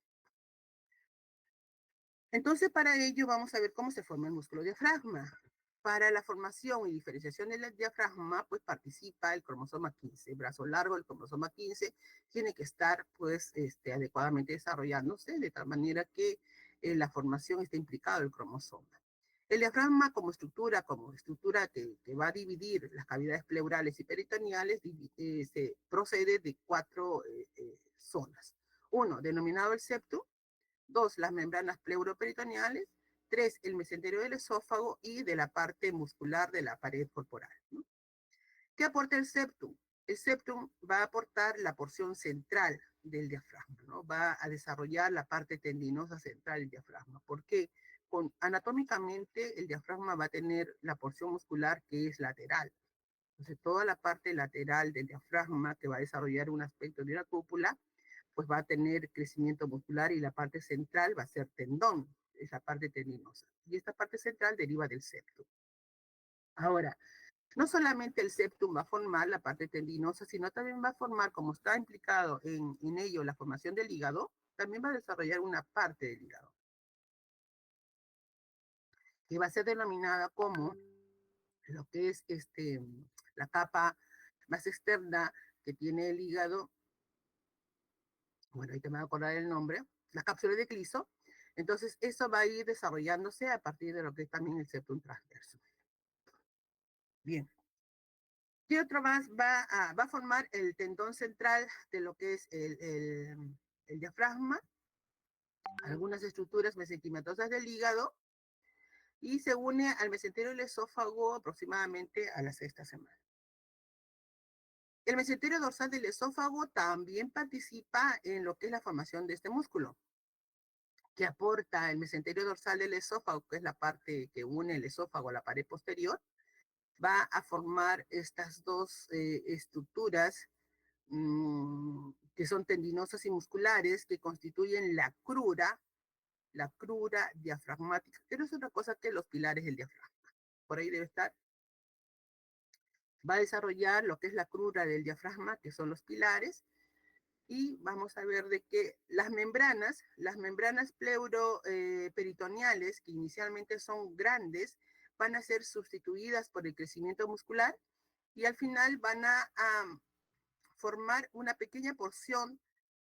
Entonces, para ello vamos a ver cómo se forma el músculo diafragma. Para la formación y diferenciación del diafragma, pues participa el cromosoma 15, el brazo largo del cromosoma 15 tiene que estar pues adecuadamente desarrollándose de tal manera que la formación esté implicado el cromosoma. El diafragma como estructura que va a dividir las cavidades pleurales y peritoneales, se procede de cuatro zonas. Uno, denominado el septum. Dos, las membranas pleuroperitoneales. Tres, el mesenterio del esófago y de la parte muscular de la pared corporal, ¿no? ¿Qué aporta el septum? El septum va a aportar la porción central del diafragma, ¿no? Va a desarrollar la parte tendinosa central del diafragma. ¿Por qué? Anatómicamente el diafragma va a tener la porción muscular que es lateral. Entonces, toda la parte lateral del diafragma que va a desarrollar un aspecto de una cúpula pues va a tener crecimiento muscular y la parte central va a ser tendón, es la parte tendinosa. Y esta parte central deriva del septum. Ahora, no solamente el septum va a formar la parte tendinosa, sino también va a formar, como está implicado en ello la formación del hígado, también va a desarrollar una parte del hígado, que va a ser denominada como lo que es la capa más externa que tiene el hígado. Bueno, ahí te me voy a acordar el nombre, la cápsula de Cliso. Entonces, eso va a ir desarrollándose a partir de lo que es también el septum transverso. Bien. ¿Qué otro más va a formar el tendón central de lo que es el diafragma? Algunas estructuras mesenquimatosas del hígado y se une al mesenterio del esófago aproximadamente a la sexta semana. El mesenterio dorsal del esófago también participa en lo que es la formación de este músculo, que aporta el mesenterio dorsal del esófago, que es la parte que une el esófago a la pared posterior, va a formar estas dos estructuras que son tendinosas y musculares, que constituyen la crura diafragmática, que no es otra cosa que los pilares del diafragma. Por ahí debe estar. Va a desarrollar lo que es la crura del diafragma, que son los pilares, y vamos a ver de que las membranas pleuroperitoneales, que inicialmente son grandes, van a ser sustituidas por el crecimiento muscular y al final van a formar una pequeña porción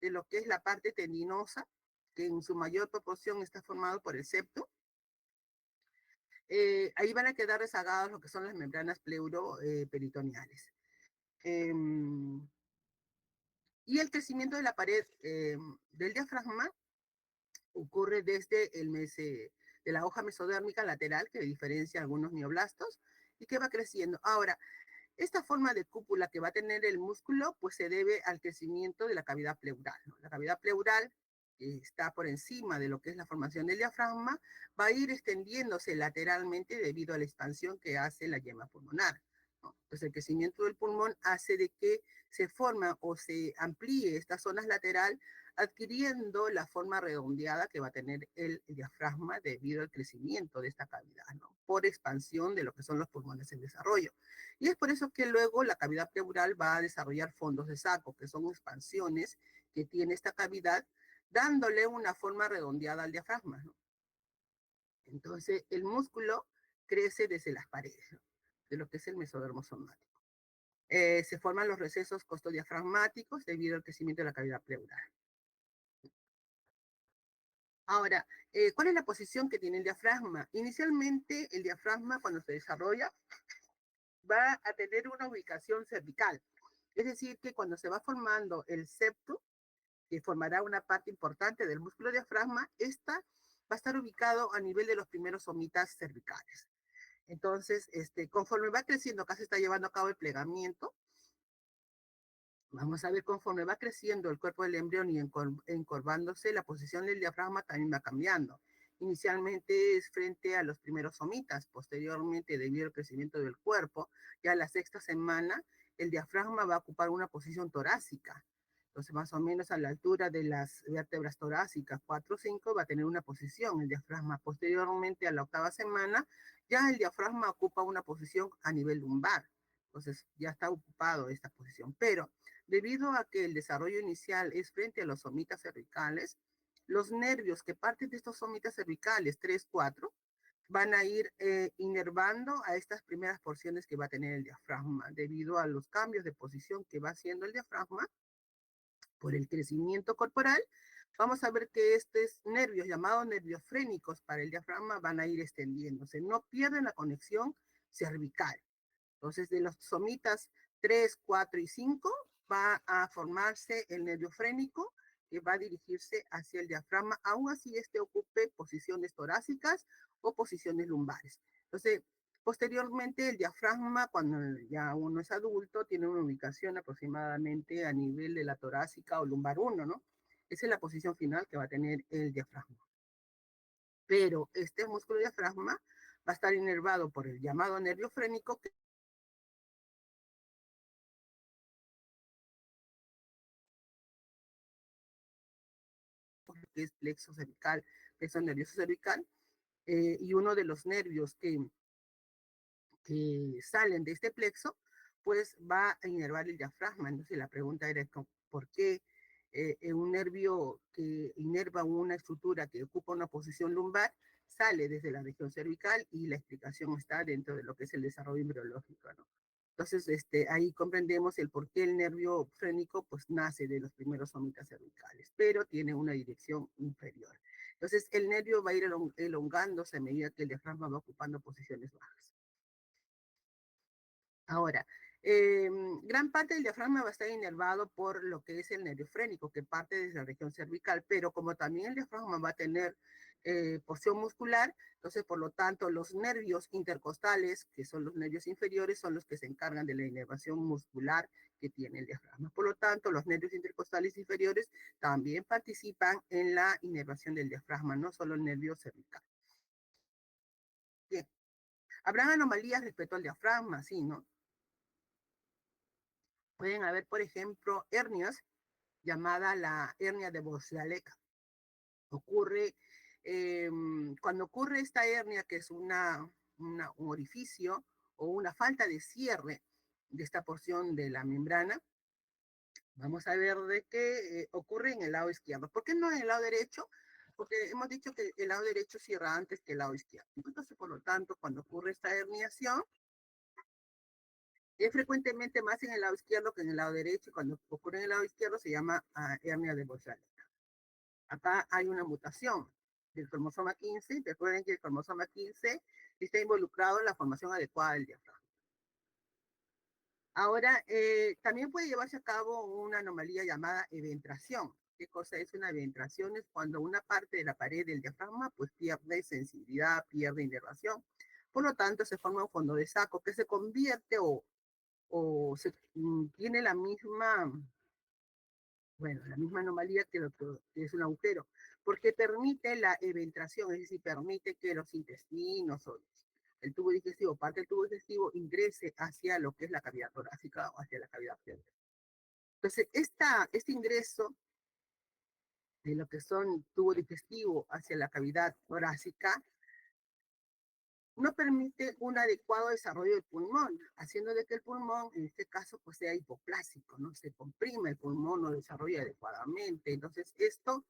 de lo que es la parte tendinosa, que en su mayor proporción está formado por el septo. Ahí van a quedar rezagados lo que son las membranas pleuroperitoneales. Y el crecimiento de la pared del diafragma ocurre desde el de la hoja mesodérmica lateral, que diferencia algunos mioblastos, y que va creciendo. Ahora, esta forma de cúpula que va a tener el músculo, pues se debe al crecimiento de la cavidad pleural, ¿no? La cavidad pleural, que está por encima de lo que es la formación del diafragma, va a ir extendiéndose lateralmente debido a la expansión que hace la yema pulmonar, ¿no? Entonces, el crecimiento del pulmón hace de que se forma o se amplíe esta zona lateral, adquiriendo la forma redondeada que va a tener el diafragma debido al crecimiento de esta cavidad, ¿no? Por expansión de lo que son los pulmones en desarrollo. Y es por eso que luego la cavidad pleural va a desarrollar fondos de saco, que son expansiones que tiene esta cavidad dándole una forma redondeada al diafragma, ¿no? Entonces, el músculo crece desde las paredes, ¿no?, de lo que es el mesodermo somático. Se forman los recesos costodiafragmáticos debido al crecimiento de la cavidad pleural. Ahora, ¿cuál es la posición que tiene el diafragma? Inicialmente, el diafragma, cuando se desarrolla, va a tener una ubicación cervical. Es decir, que cuando se va formando el septo, que formará una parte importante del músculo diafragma, esta va a estar ubicado a nivel de los primeros somitas cervicales. Entonces, conforme va creciendo, acá se está llevando a cabo el plegamiento. Vamos a ver, conforme va creciendo el cuerpo del embrión y encorvándose, la posición del diafragma también va cambiando. Inicialmente es frente a los primeros somitas, posteriormente, debido al crecimiento del cuerpo, ya a la sexta semana, el diafragma va a ocupar una posición torácica. Entonces, más o menos a la altura de las vértebras torácicas 4 o 5 va a tener una posición el diafragma. Posteriormente, a la octava semana, ya el diafragma ocupa una posición a nivel lumbar. Entonces, ya está ocupado esta posición. Pero debido a que el desarrollo inicial es frente a los somitas cervicales, los nervios que parten de estos somitas cervicales 3, 4, van a ir inervando a estas primeras porciones que va a tener el diafragma. Debido a los cambios de posición que va haciendo el diafragma por el crecimiento corporal, vamos a ver que estos nervios llamados nervios frénicos para el diafragma van a ir extendiéndose. No pierden la conexión cervical. Entonces, de los somitas 3, 4 y 5 va a formarse el nervio frénico que va a dirigirse hacia el diafragma, aún así ocupe posiciones torácicas o posiciones lumbares. Entonces, posteriormente el diafragma, cuando ya uno es adulto, tiene una ubicación aproximadamente a nivel de la torácica o lumbar 1, ¿no? Esa es la posición final que va a tener el diafragma. Pero este músculo diafragma va a estar inervado por el llamado nervio frénico, que es plexo cervical, plexo nervioso cervical, y uno de los nervios que salen de este plexo, pues va a inervar el diafragma. Entonces la pregunta era, ¿por qué un nervio que inerva una estructura que ocupa una posición lumbar sale desde la región cervical? Y la explicación está dentro de lo que es el desarrollo embriológico, ¿no? Entonces, ahí comprendemos el por qué el nervio frénico pues nace de los primeros somitas cervicales, pero tiene una dirección inferior. Entonces, el nervio va a ir elongándose a medida que el diafragma va ocupando posiciones bajas. Ahora, gran parte del diafragma va a estar inervado por lo que es el nervio frénico, que parte desde la región cervical, pero como también el diafragma va a tener porción muscular, entonces, por lo tanto, los nervios intercostales, que son los nervios inferiores, son los que se encargan de la inervación muscular que tiene el diafragma. Por lo tanto, los nervios intercostales inferiores también participan en la inervación del diafragma, no solo el nervio cervical. Bien, habrán anomalías respecto al diafragma, sí, ¿no? Pueden haber, por ejemplo, hernias, llamada la hernia de Borchardt. Ocurre, cuando ocurre esta hernia, que es un orificio o una falta de cierre de esta porción de la membrana, vamos a ver de qué ocurre en el lado izquierdo. ¿Por qué no en el lado derecho? Porque hemos dicho que el lado derecho cierra antes que el lado izquierdo. Entonces, por lo tanto, cuando ocurre esta herniación, es frecuentemente más en el lado izquierdo que en el lado derecho. Cuando ocurre en el lado izquierdo se llama hernia de Borchardt. Acá hay una mutación del cromosoma 15. Recuerden que el cromosoma 15 está involucrado en la formación adecuada del diafragma. Ahora, también puede llevarse a cabo una anomalía llamada eventración. ¿Qué cosa es una eventración? Es cuando una parte de la pared del diafragma pues pierde sensibilidad, pierde inervación. Por lo tanto, se forma un fondo de saco que se convierte tiene la misma, bueno, la misma anomalía que lo que es un agujero, porque permite la eventración, es decir, permite que los intestinos o el tubo digestivo, parte del tubo digestivo, ingrese hacia lo que es la cavidad torácica o hacia la cavidad abdominal. Entonces, este ingreso de lo que son tubo digestivo hacia la cavidad torácica no permite un adecuado desarrollo del pulmón, haciendo de que el pulmón, en este caso, pues sea hipoplásico, ¿no? Se comprime el pulmón, no desarrolla adecuadamente. Entonces, esto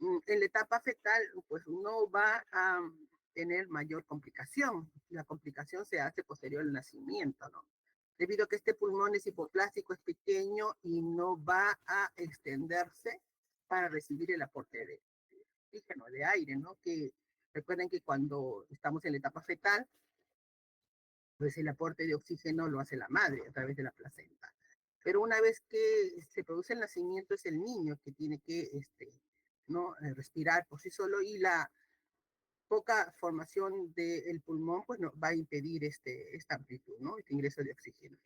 En la etapa fetal, pues no va a tener mayor complicación. La complicación se hace posterior al nacimiento, ¿no? Debido a que este pulmón es hipoplástico, es pequeño y no va a extenderse para recibir el aporte de oxígeno, de aire, ¿no? Que recuerden que cuando estamos en la etapa fetal, pues el aporte de oxígeno lo hace la madre a través de la placenta. Pero una vez que se produce el nacimiento, es el niño que tiene que ¿no? Respirar por sí solo, y la poca formación del pulmón pues no, va a impedir esta amplitud, ¿no? Este ingreso de oxígeno.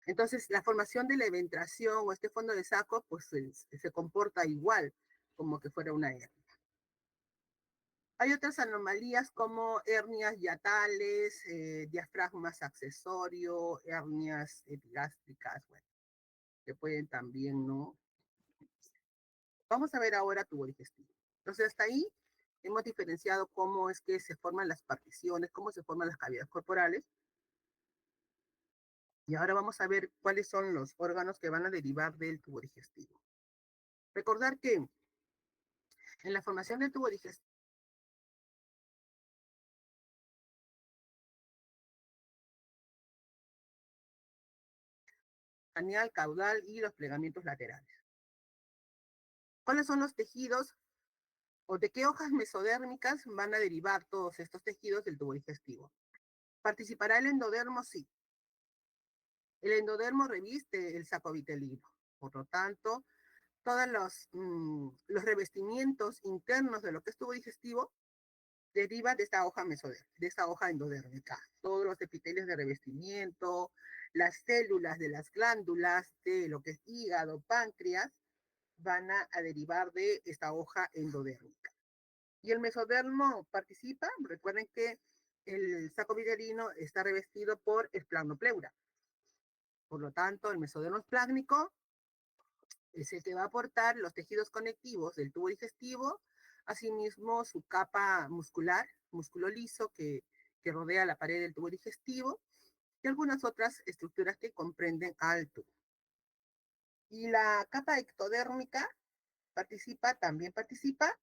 Entonces, la formación de la eventración o este fondo de saco pues se comporta igual como que fuera una hernia. Hay otras anomalías como hernias hiatales, diafragmas accesorio, hernias epigástricas, bueno, que pueden también, ¿no? Vamos a ver ahora tubo digestivo. Entonces, hasta ahí hemos diferenciado cómo es que se forman las particiones, cómo se forman las cavidades corporales. Y ahora vamos a ver cuáles son los órganos que van a derivar del tubo digestivo. Recordar que en la formación del tubo digestivo, craneal, caudal y los plegamientos laterales. ¿Cuáles son los tejidos o de qué hojas mesodérmicas van a derivar todos estos tejidos del tubo digestivo? ¿Participará el endodermo? Sí. El endodermo reviste el saco vitelino. Por lo tanto, todos los revestimientos internos de lo que es tubo digestivo deriva de esta hoja mesodérmica, de esta hoja endodérmica. Todos los epitelios de revestimiento, las células de las glándulas, de lo que es hígado, páncreas, van a derivar de esta hoja endodérmica. Y el mesodermo participa, recuerden que el saco vitelino está revestido por esplanopleura. Por lo tanto, el mesodermo esplácnico es el que va a aportar los tejidos conectivos del tubo digestivo, asimismo su capa muscular, músculo liso que rodea la pared del tubo digestivo, y algunas otras estructuras que comprenden al tubo. Y la capa ectodérmica también participa,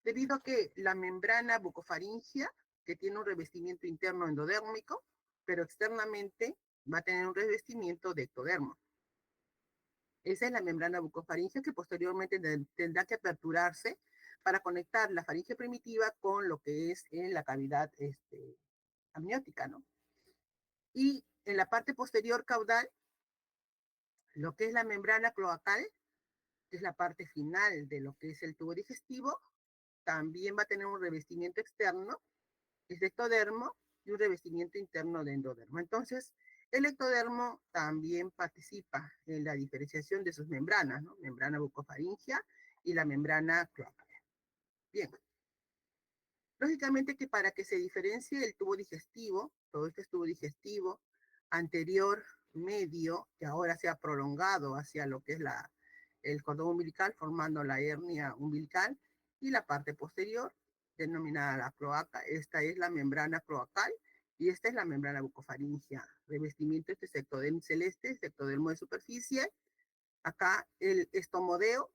debido a que la membrana bucofaringea, que tiene un revestimiento interno endodérmico, pero externamente va a tener un revestimiento de ectodermo. Esa es la membrana bucofaringea que posteriormente tendrá que aperturarse para conectar la faringe primitiva con lo que es en la cavidad amniótica, ¿no? Y en la parte posterior caudal, lo que es la membrana cloacal, que es la parte final de lo que es el tubo digestivo, también va a tener un revestimiento externo, es de ectodermo, y un revestimiento interno de endodermo. Entonces, el ectodermo también participa en la diferenciación de sus membranas, ¿no? Membrana bucofaringea y la membrana cloacal. Bien, lógicamente que para que se diferencie el tubo digestivo, todo este tubo digestivo anterior, medio, que ahora se ha prolongado hacia lo que es el cordón umbilical, formando la hernia umbilical, y la parte posterior, denominada la cloaca. Esta es la membrana cloacal y esta es la membrana bucofaringea. Revestimiento, este es ectodermo celeste, ectodermo de superficie. Acá el estomodeo,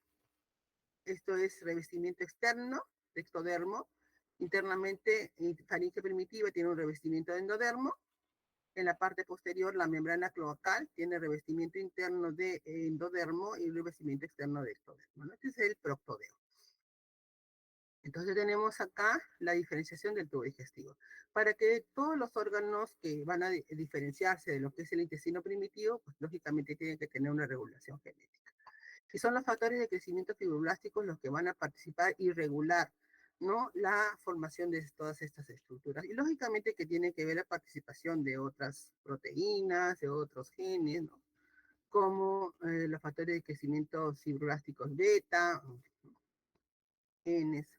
esto es revestimiento externo de ectodermo. Internamente, faringe primitiva tiene un revestimiento de endodermo. En la parte posterior, la membrana cloacal tiene revestimiento interno de endodermo y revestimiento externo de ectodermo, ¿no? Este es el proctodeo. Entonces tenemos acá la diferenciación del tubo digestivo. Para que todos los órganos que van a diferenciarse de lo que es el intestino primitivo, pues lógicamente tienen que tener una regulación genética. Y son los factores de crecimiento fibroblásticos los que van a participar y regular, ¿no? La formación de todas estas estructuras. Y lógicamente que tiene que ver la participación de otras proteínas, de otros genes, ¿no? Como los factores de crecimiento fibroblásticos beta, genes.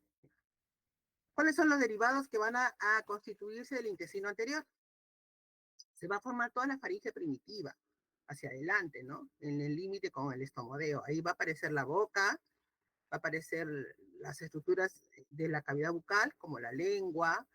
¿Cuáles son los derivados que van a constituirse del intestino anterior? Se va a formar toda la faringe primitiva hacia adelante, ¿no? En el límite con el estomodeo. Ahí va a aparecer la boca, va a aparecer las estructuras de la cavidad bucal, como la lengua,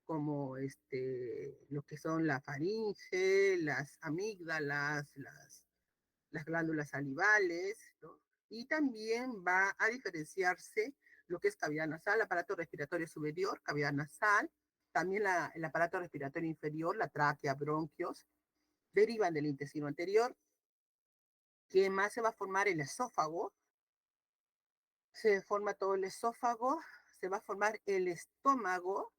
como lo que son la faringe, las amígdalas, las glándulas salivales, ¿no? Y también va a diferenciarse lo que es cavidad nasal, aparato respiratorio superior, cavidad nasal, también el aparato respiratorio inferior, la tráquea, bronquios, derivan del intestino anterior. ¿Qué más se va a formar? El esófago, se forma todo el esófago, se va a formar el estómago,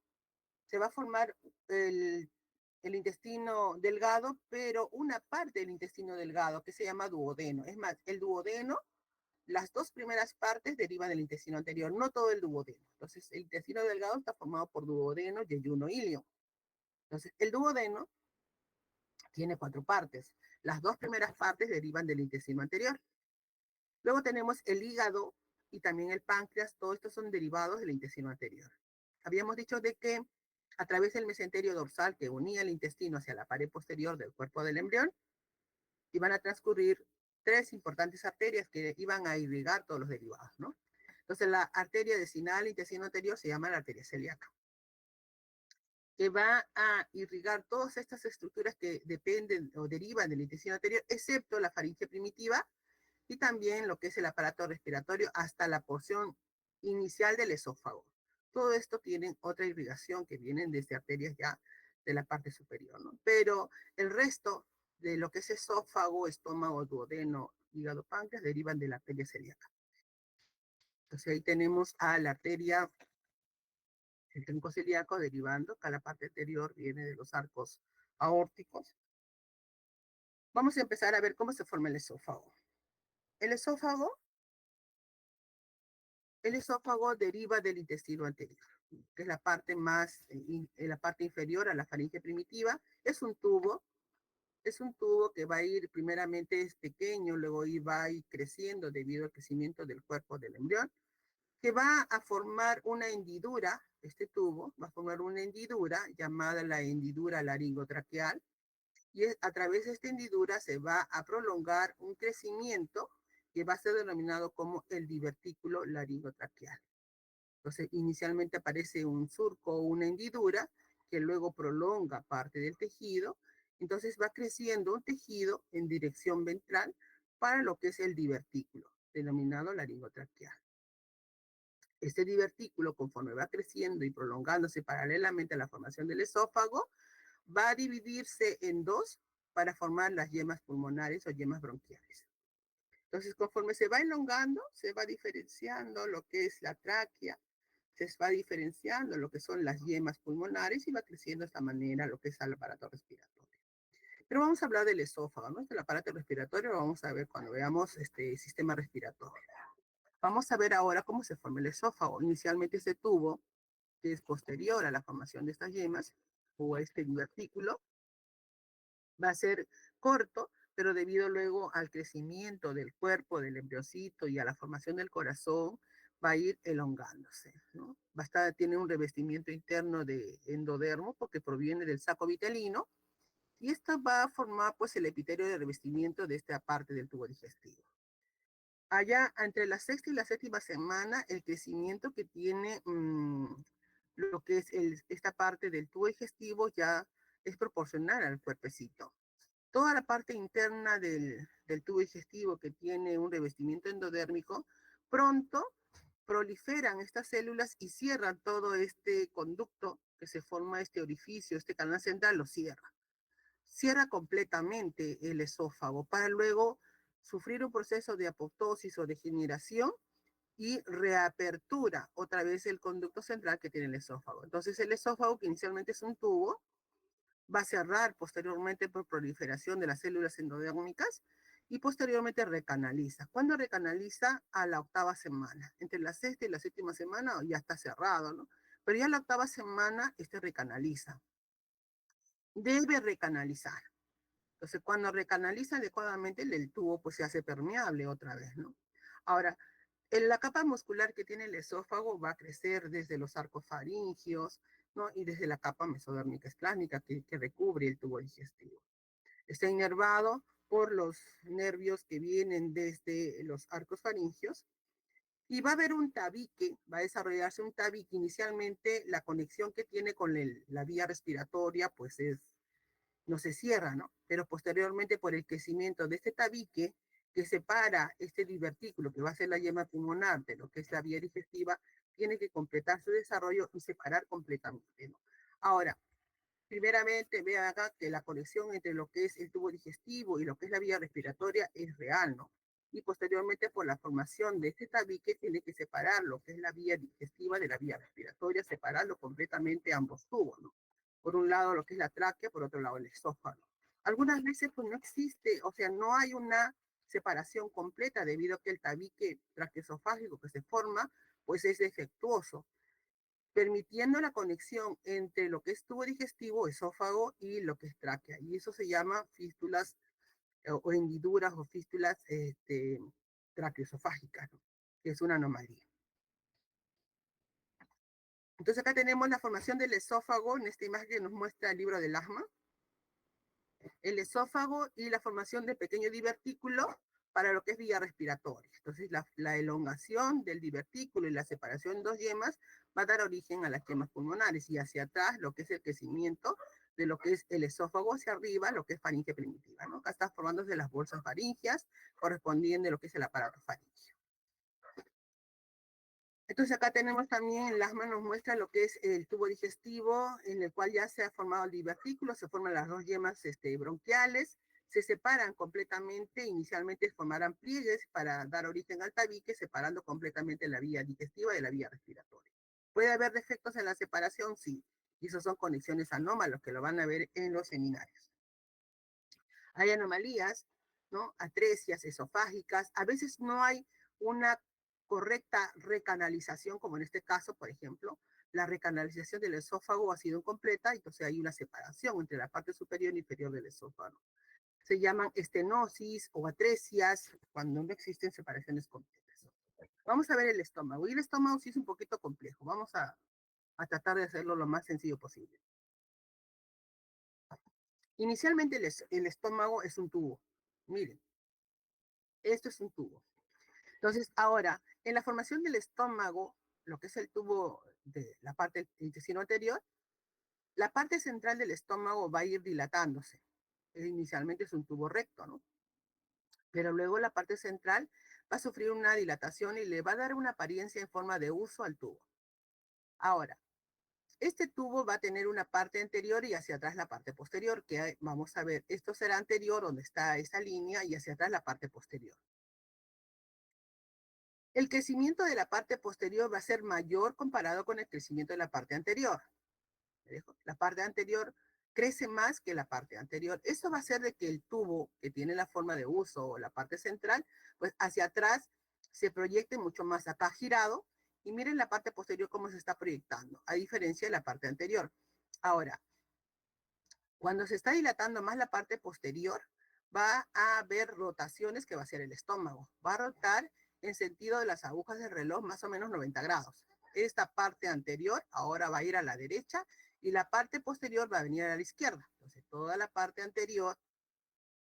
se va a formar el, el intestino delgado, pero una parte del intestino delgado que se llama duodeno. Es más, el duodeno, las dos primeras partes derivan del intestino anterior, no todo el duodeno. Entonces, el intestino delgado está formado por duodeno, yeyuno, ilio. Entonces, el duodeno tiene cuatro partes. Las dos primeras partes derivan del intestino anterior. Luego tenemos el hígado y también el páncreas. Todos estos son derivados del intestino anterior. Habíamos dicho de que a través del mesenterio dorsal que unía el intestino hacia la pared posterior del cuerpo del embrión, iban a transcurrir tres importantes arterias que iban a irrigar todos los derivados, ¿no? Entonces, la arteria decinal del intestino anterior se llama la arteria celíaca, que va a irrigar todas estas estructuras que dependen o derivan del intestino anterior, excepto la faringe primitiva y también lo que es el aparato respiratorio hasta la porción inicial del esófago. Todo esto tienen otra irrigación que vienen desde arterias ya de la parte superior, ¿no? Pero el resto de lo que es esófago, estómago, duodeno, hígado, páncreas, derivan de la arteria celíaca. Entonces ahí tenemos a la arteria, el tronco celíaco derivando, que la parte anterior viene de los arcos aórticos. Vamos a empezar a ver cómo se forma el esófago. El esófago El esófago deriva del intestino anterior, que es la parte más, la parte inferior a la faringe primitiva. Es un tubo que va a ir, primeramente es pequeño, luego va a ir creciendo debido al crecimiento del cuerpo del embrión, que va a formar una hendidura, este tubo va a formar una hendidura llamada la hendidura laringotraqueal, y a través de esta hendidura se va a prolongar un crecimiento que va a ser denominado como el divertículo laringotraqueal. Entonces, inicialmente aparece un surco o una hendidura que luego prolonga parte del tejido. Entonces va creciendo un tejido en dirección ventral para lo que es el divertículo, denominado laringotraqueal. Este divertículo, conforme va creciendo y prolongándose paralelamente a la formación del esófago, va a dividirse en dos para formar las yemas pulmonares o yemas bronquiales. Entonces, conforme se va elongando, se va diferenciando lo que es la tráquea, se va diferenciando lo que son las yemas pulmonares y va creciendo de esta manera lo que es el aparato respiratorio. Pero vamos a hablar del esófago, ¿no? El aparato respiratorio lo vamos a ver cuando veamos este sistema respiratorio. Vamos a ver ahora cómo se forma el esófago. Inicialmente ese tubo, que es posterior a la formación de estas yemas, o este divertículo, va a ser corto, pero debido luego al crecimiento del cuerpo, del embriocito y a la formación del corazón, va a ir elongándose, ¿no? Tiene un revestimiento interno de endodermo porque proviene del saco vitelino y esto va a formar pues el epitelio de revestimiento de esta parte del tubo digestivo. Allá entre la sexta y la séptima semana, el crecimiento que tiene lo que es esta parte del tubo digestivo ya es proporcional al cuerpecito. Toda la parte interna del tubo digestivo que tiene un revestimiento endodérmico, pronto proliferan estas células y cierran todo este conducto que se forma este orificio, este canal central, lo cierra. Cierra completamente el esófago para luego sufrir un proceso de apoptosis o degeneración y reapertura otra vez el conducto central que tiene el esófago. Entonces el esófago, que inicialmente es un tubo, va a cerrar posteriormente por proliferación de las células endodérmicas y posteriormente recanaliza. ¿Cuándo recanaliza? A la octava semana. Entre la sexta y la séptima semana ya está cerrado, ¿no? Pero ya en la octava semana este recanaliza. Debe recanalizar. Entonces, cuando recanaliza adecuadamente, el tubo pues se hace permeable otra vez, ¿no? Ahora, en la capa muscular que tiene el esófago va a crecer desde los arcos faringios, ¿no? Y desde la capa mesodérmica esplánica que recubre el tubo digestivo. Está inervado por los nervios que vienen desde los arcos faringios y va a haber un tabique, va a desarrollarse un tabique. Inicialmente la conexión que tiene con la vía respiratoria pues no se cierra, ¿no? Pero posteriormente por el crecimiento de este tabique que separa este divertículo, que va a ser la yema pulmonar, de lo que es la vía digestiva, tiene que completar su desarrollo y separar completamente, ¿no? Ahora, primeramente, vean acá que la conexión entre lo que es el tubo digestivo y lo que es la vía respiratoria es real, ¿no? Y posteriormente, por la formación de este tabique, tiene que separar lo que es la vía digestiva de la vía respiratoria, separando completamente ambos tubos, ¿no? Por un lado, lo que es la tráquea, por otro lado, el esófago. Algunas veces, pues no existe, o sea, no hay una separación completa debido a que el tabique traqueosofágico que se forma, pues es defectuoso, permitiendo la conexión entre lo que es tubo digestivo, esófago y lo que es tráquea. Y eso se llama fístulas o hendiduras o fístulas traqueosofágicas, ¿no? Que es una anomalía. Entonces acá tenemos la formación del esófago, en esta imagen que nos muestra el libro del asma, el esófago y la formación de pequeño divertículo para lo que es vía respiratoria. Entonces, la elongación del divertículo y la separación de dos yemas va a dar origen a las yemas pulmonares y hacia atrás lo que es el crecimiento de lo que es el esófago hacia arriba, lo que es faringe primitiva, ¿no? Acá está formándose las bolsas faringias correspondiendo a lo que es el aparato faríngeo. Entonces acá tenemos también, el asma nos muestra lo que es el tubo digestivo, en el cual ya se ha formado el divertículo, se forman las dos yemas bronquiales, se separan completamente, inicialmente formarán pliegues para dar origen al tabique, separando completamente la vía digestiva de la vía respiratoria. ¿Puede haber defectos en la separación? Sí, y esos son conexiones anómalos que lo van a ver en los seminarios. Hay anomalías, ¿no? Atresias esofágicas, a veces no hay una correcta recanalización, como en este caso, por ejemplo, la recanalización del esófago ha sido incompleta, entonces hay una separación entre la parte superior e inferior del esófago. Se llaman estenosis o atresias cuando no existen separaciones completas. Vamos a ver el estómago. Y el estómago sí es un poquito complejo. Vamos a tratar de hacerlo lo más sencillo posible. Inicialmente el estómago es un tubo. Miren, esto es un tubo. Entonces, ahora, en la formación del estómago, lo que es el tubo de la parte del intestino anterior, la parte central del estómago va a ir dilatándose. Inicialmente es un tubo recto, ¿no? Pero luego la parte central va a sufrir una dilatación y le va a dar una apariencia en forma de uso al tubo. Ahora, este tubo va a tener una parte anterior y hacia atrás la parte posterior, que vamos a ver, esto será anterior, donde está esa línea, y hacia atrás la parte posterior. El crecimiento de la parte posterior va a ser mayor comparado con el crecimiento de la parte anterior. La parte anterior crece más que la parte anterior. Eso va a hacer de que el tubo que tiene la forma de uso o la parte central, pues hacia atrás se proyecte mucho más acá girado. Y miren la parte posterior cómo se está proyectando, a diferencia de la parte anterior. Ahora, cuando se está dilatando más la parte posterior, va a haber rotaciones que va a ser el estómago. Va a rotar en sentido de las agujas del reloj más o menos 90 grados. Esta parte anterior ahora va a ir a la derecha y la parte posterior va a venir a la izquierda. Entonces, toda la parte anterior,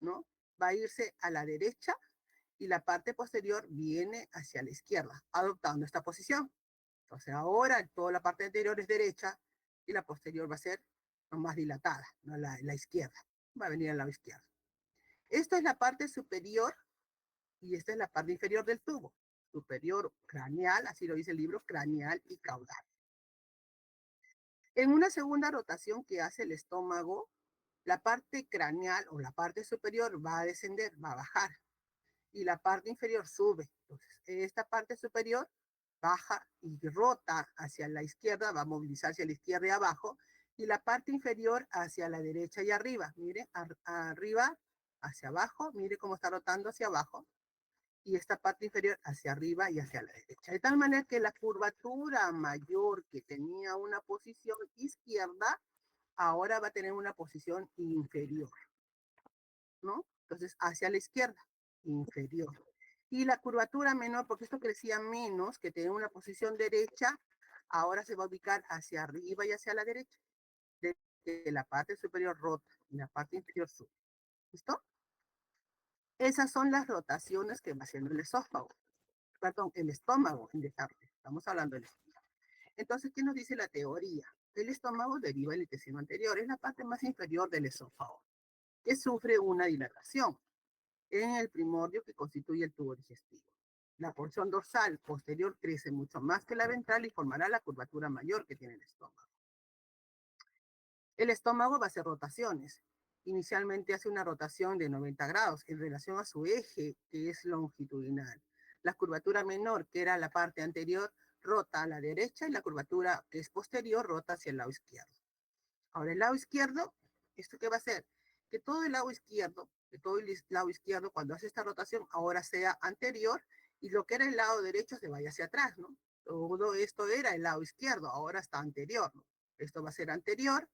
¿no? Va a irse a la derecha y la parte posterior viene hacia la izquierda, adoptando esta posición. Entonces, ahora toda la parte anterior es derecha y la posterior va a ser más dilatada, ¿no? La izquierda. Va a venir al lado izquierdo. Esta es la parte superior y esta es la parte inferior del tubo. Superior craneal, así lo dice el libro, craneal y caudal. En una segunda rotación que hace el estómago, la parte craneal o la parte superior va a descender, va a bajar, y la parte inferior sube. Entonces, esta parte superior baja y rota hacia la izquierda, va a movilizarse a la izquierda y abajo, y la parte inferior hacia la derecha y arriba. Mire, arriba hacia abajo, mire cómo está rotando hacia abajo, y esta parte inferior hacia arriba y hacia la derecha. De tal manera que la curvatura mayor que tenía una posición izquierda, ahora va a tener una posición inferior, ¿no? Entonces, hacia la izquierda, inferior. Y la curvatura menor, porque esto crecía menos, que tenía una posición derecha, ahora se va a ubicar hacia arriba y hacia la derecha. De la parte superior rota y la parte inferior sube. ¿Listo? Esas son las rotaciones que va haciendo el esófago. Perdón, el estómago en desarrollo. Estamos hablando del estómago. Entonces, ¿qué nos dice la teoría? El estómago deriva del intestino anterior, es la parte más inferior del esófago, que sufre una dilatación. en el primordio que constituye el tubo digestivo. La porción dorsal posterior crece mucho más que la ventral y formará la curvatura mayor que tiene el estómago. El estómago va a hacer rotaciones. Inicialmente hace una rotación de 90 grados en relación a su eje, que es longitudinal. La curvatura menor, que era la parte anterior, rota a la derecha y la curvatura que es posterior rota hacia el lado izquierdo. Ahora, el lado izquierdo, ¿esto qué va a hacer? Que todo el lado izquierdo, cuando hace esta rotación, ahora sea anterior y lo que era el lado derecho se vaya hacia atrás, ¿no? Todo esto era el lado izquierdo, ahora está anterior, ¿no? Esto va a ser anterior,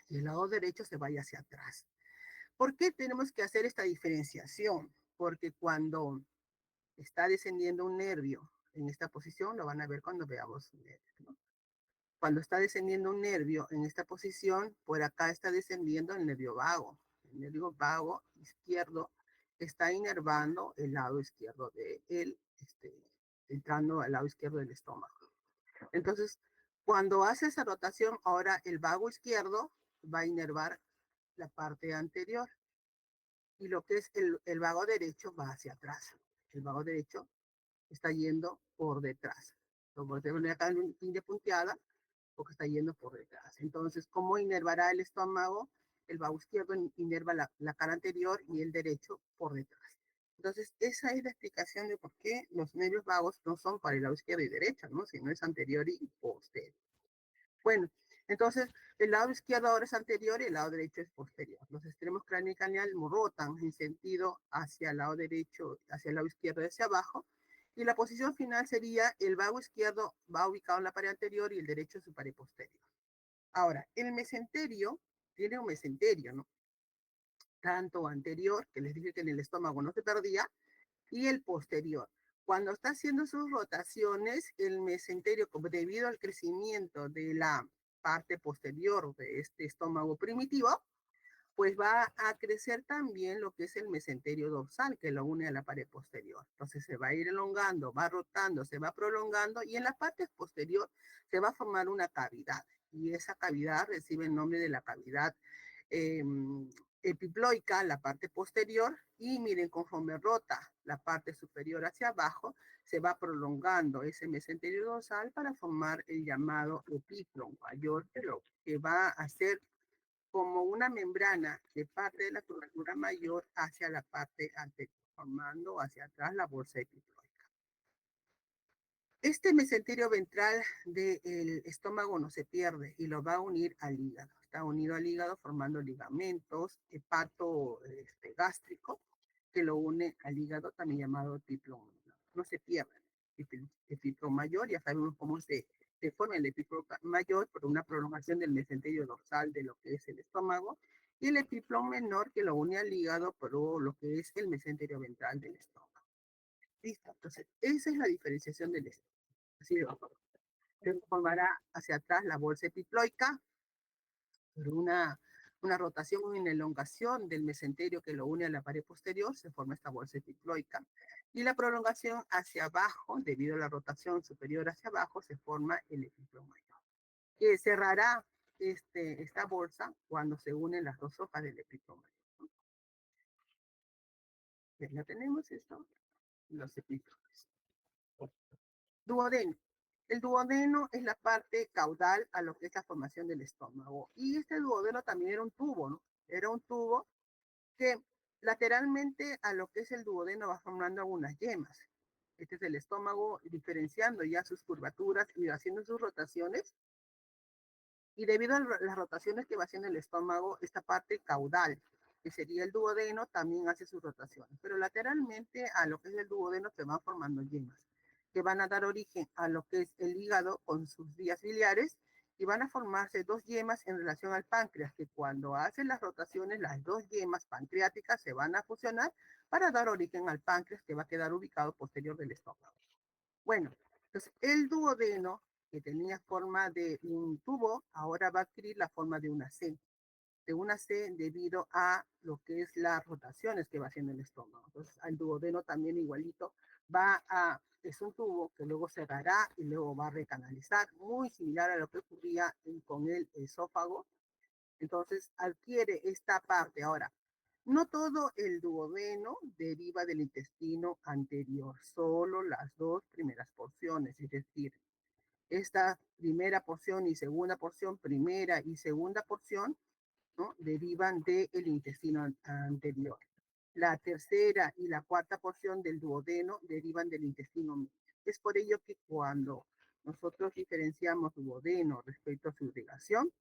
y el lado derecho se vaya hacia atrás. ¿Por qué tenemos que hacer esta diferenciación? Porque cuando está descendiendo un nervio en esta posición, lo van a ver cuando veamos un nervio, ¿no? Cuando está descendiendo un nervio en esta posición, por acá está descendiendo el nervio vago. El nervio vago izquierdo está inervando el lado izquierdo de él, entrando al lado izquierdo del estómago. Entonces, cuando hace esa rotación, ahora el vago izquierdo va a inervar la parte anterior y lo que es el vago derecho va hacia atrás. El vago derecho está yendo por detrás. Lo voy a poner acá en línea punteada porque está yendo por detrás. Entonces, ¿cómo inervará el estómago? El vago izquierdo inerva la cara anterior y el derecho por detrás. Entonces, esa es la explicación de por qué los nervios vagos no son para el lado izquierdo y derecho, ¿no? Sino es anterior y posterior. Bueno, entonces el lado izquierdo ahora es anterior y el lado derecho es posterior. Los extremos craneocaneal rotan en sentido hacia el lado derecho, hacia el lado izquierdo y hacia abajo. Y la posición final sería el vago izquierdo va ubicado en la pared anterior y el derecho en su pared posterior. Ahora, el mesenterio tiene un mesenterio, ¿no? Tanto anterior, que les dije que en el estómago no se perdía, y el posterior. Cuando está haciendo sus rotaciones, el mesenterio, como debido al crecimiento de la parte posterior de este estómago primitivo, pues va a crecer también lo que es el mesenterio dorsal, que lo une a la pared posterior. Entonces se va a ir elongando, va rotando, se va prolongando y en la parte posterior se va a formar una cavidad. Y esa cavidad recibe el nombre de la cavidad eh, epiploica, la parte posterior, y miren, conforme rota la parte superior hacia abajo, se va prolongando ese mesenterio dorsal para formar el llamado epíplon mayor, que va a ser como una membrana de parte de la curvatura mayor hacia la parte anterior, formando hacia atrás la bolsa epiploica. Este mesenterio ventral del estómago no se pierde y lo va a unir al hígado. Está unido al hígado formando ligamentos, hepato gástrico, que lo une al hígado, también llamado epíplon. No se pierde. Epíplon mayor, ya sabemos cómo se forma el epíplon mayor por una prolongación del mesenterio dorsal de lo que es el estómago, y el epíplon menor que lo une al hígado por lo que es el mesenterio ventral del estómago. Listo, entonces esa es la diferenciación del estómago. Así se formará hacia atrás la bolsa epiploica por una rotación, una elongación del mesenterio que lo une a la pared posterior, se forma esta bolsa epiploica. Y la prolongación hacia abajo, debido a la rotación superior hacia abajo, se forma el epiploma mayor, que cerrará esta bolsa cuando se unen las dos hojas del epiploma mayor. Ya tenemos esto, los epiplomas. Duodeno. El duodeno es la parte caudal a lo que es la formación del estómago. Y este duodeno también era un tubo, ¿no? Era un tubo que lateralmente a lo que es el duodeno va formando algunas yemas. Este es el estómago diferenciando ya sus curvaturas y haciendo sus rotaciones. Y debido a las rotaciones que va haciendo el estómago, esta parte caudal, que sería el duodeno, también hace sus rotaciones. Pero lateralmente a lo que es el duodeno se van formando yemas, que van a dar origen a lo que es el hígado con sus vías biliares y van a formarse dos yemas en relación al páncreas, que cuando hacen las rotaciones, las dos yemas pancreáticas se van a fusionar para dar origen al páncreas, que va a quedar ubicado posterior del estómago. Bueno, entonces el duodeno, que tenía forma de un tubo, ahora va a adquirir la forma de una C debido a lo que es las rotaciones que va haciendo el estómago. Entonces, al duodeno también igualito es un tubo que luego cerrará y luego va a recanalizar, muy similar a lo que ocurría con el esófago. Entonces adquiere esta parte. Ahora, no todo el duodeno deriva del intestino anterior, solo las dos primeras porciones, es decir, esta primera porción y segunda porción, primera y segunda porción, ¿no? Derivan del intestino anterior. La tercera y la cuarta porción del duodeno derivan del intestino medio. Es por ello que cuando nosotros diferenciamos duodeno respecto a su irrigación,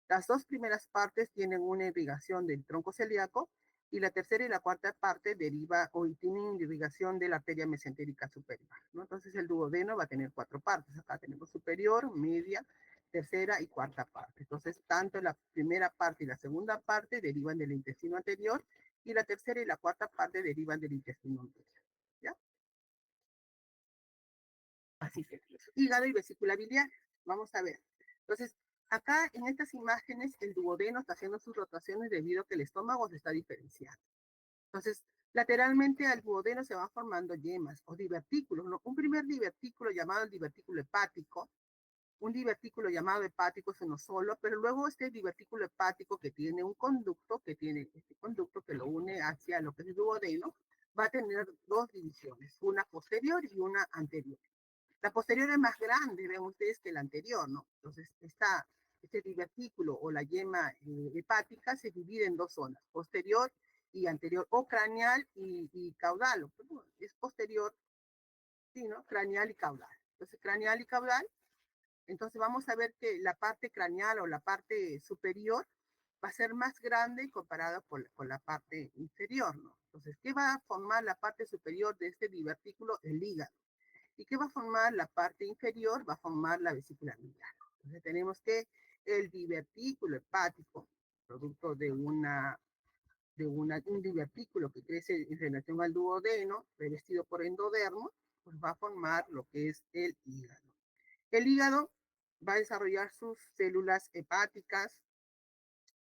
las dos primeras partes tienen una irrigación del tronco celíaco y la tercera y la cuarta parte deriva o tienen irrigación de la arteria mesentérica superior, ¿no? Entonces el duodeno va a tener cuatro partes. Acá tenemos superior, media, tercera y cuarta parte. Entonces, tanto la primera parte y la segunda parte derivan del intestino anterior y la tercera y la cuarta parte derivan del intestino medio. ¿Ya? Así que hígado y vesícula biliar. Vamos a ver. Entonces, acá en estas imágenes el duodeno está haciendo sus rotaciones debido a que el estómago se está diferenciando. Entonces, lateralmente al duodeno se van formando yemas o divertículos, ¿no? Un primer divertículo llamado el divertículo hepático, un divertículo llamado hepático es uno solo, pero luego este divertículo hepático que tiene un conducto, que tiene este conducto que lo une hacia lo que es el duodeno, va a tener dos divisiones, una posterior y una anterior. La posterior es más grande, ven ustedes, que la anterior, ¿no? Entonces, este divertículo o la yema hepática se divide en dos zonas, posterior y anterior, o craneal y caudal. Bueno, es posterior, sí, ¿no? Craneal y caudal. Entonces, craneal y caudal, entonces vamos a ver que la parte craneal o la parte superior va a ser más grande comparada con la parte inferior, ¿no? Entonces, ¿qué va a formar la parte superior de este divertículo? El hígado. ¿Y qué va a formar la parte inferior? Va a formar la vesícula biliar. Entonces tenemos que el divertículo hepático, producto un divertículo que crece en relación al duodeno, revestido por endodermo, pues va a formar lo que es el hígado. El hígado va a desarrollar sus células hepáticas,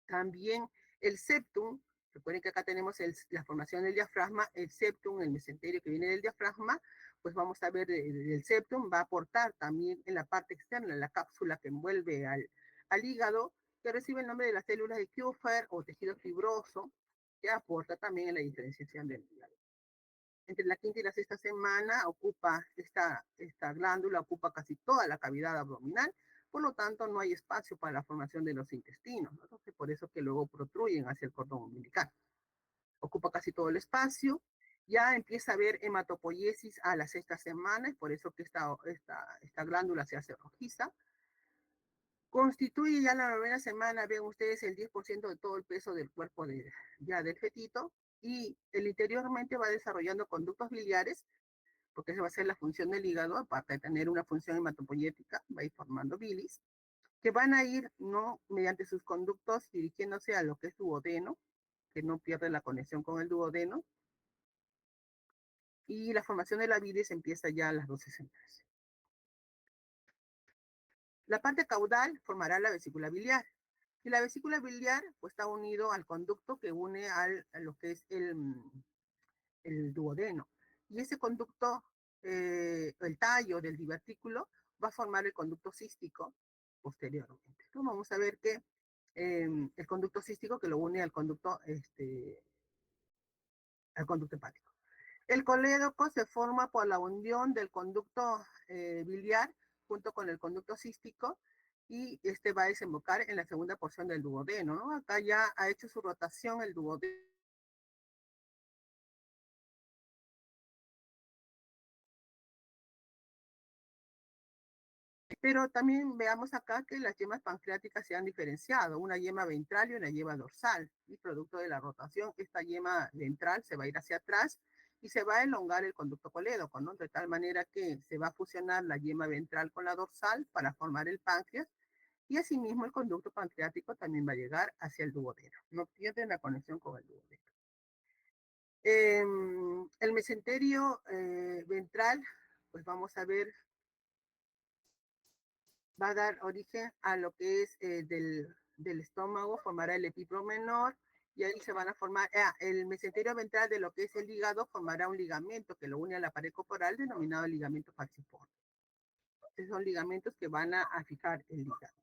también el septum. Recuerden que acá tenemos la formación del diafragma, el septum, el mesenterio que viene del diafragma, pues vamos a ver el septum va a aportar también en la parte externa, en la cápsula que envuelve al hígado, que recibe el nombre de las células de Kupffer o tejido fibroso, que aporta también en la diferenciación del hígado. Entre la quinta y la sexta semana ocupa esta glándula, ocupa casi toda la cavidad abdominal, por lo tanto no hay espacio para la formación de los intestinos, ¿no? Entonces por eso que luego protruyen hacia el cordón umbilical. Ocupa casi todo el espacio, ya empieza a haber hematopoiesis a la sexta semana, es por eso que esta glándula se hace rojiza. Constituye ya la novena semana, ven ustedes, el 10% de todo el peso del cuerpo ya del fetito, y el interiormente va desarrollando conductos biliares, porque esa va a ser la función del hígado, aparte de tener una función hematopoyética, va a ir formando bilis, que van a ir, ¿no?, mediante sus conductos dirigiéndose a lo que es duodeno, que no pierde la conexión con el duodeno, y la formación de la bilis empieza ya a las 12 semanas. La parte caudal formará la vesícula biliar, y la vesícula biliar pues, está unido al conducto que une a lo que es el duodeno. Y ese conducto, el tallo del divertículo, va a formar el conducto cístico posteriormente. Entonces vamos a ver que el conducto cístico que lo une al conducto hepático. El colédoco se forma por la unión del conducto biliar junto con el conducto cístico y este va a desembocar en la segunda porción del duodeno, ¿no? Acá ya ha hecho su rotación el duodeno. Pero también veamos acá que las yemas pancreáticas se han diferenciado, una yema ventral y una yema dorsal. Y producto de la rotación, esta yema ventral se va a ir hacia atrás y se va a elongar el conducto colédoco, ¿no? De tal manera que se va a fusionar la yema ventral con la dorsal para formar el páncreas y asimismo el conducto pancreático también va a llegar hacia el duodeno. No pierden la conexión con el duodeno. El mesenterio ventral, pues vamos a ver, va a dar origen a lo que es del estómago, formará el epípromenor y ahí se van a formar, el mesenterio ventral de lo que es el hígado formará un ligamento que lo une a la pared corporal denominado ligamento falciforme. Estos son ligamentos que van a fijar el hígado.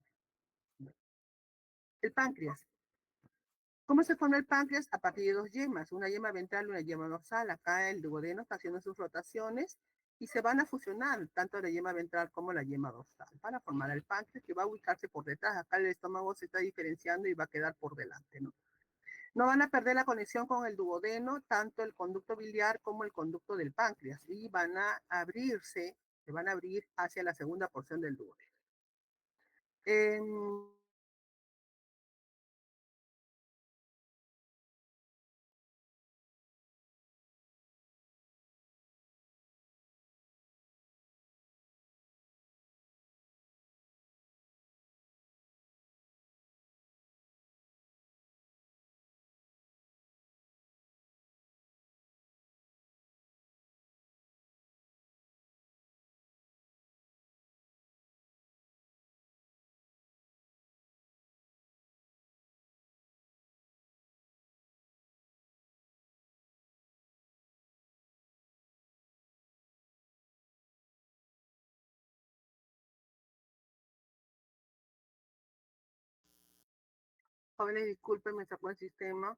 El páncreas. ¿Cómo se forma el páncreas? A partir de dos yemas, una yema ventral y una yema dorsal. Acá el duodeno está haciendo sus rotaciones y se van a fusionar tanto la yema ventral como la yema dorsal para formar el páncreas, que va a ubicarse por detrás. Acá el estómago se está diferenciando y va a quedar por delante, ¿no? No van a perder la conexión con el duodeno, tanto el conducto biliar como el conducto del páncreas, y van a abrirse, se van a abrir hacia la segunda porción del duodeno. Jóvenes, disculpen, me sacó el sistema.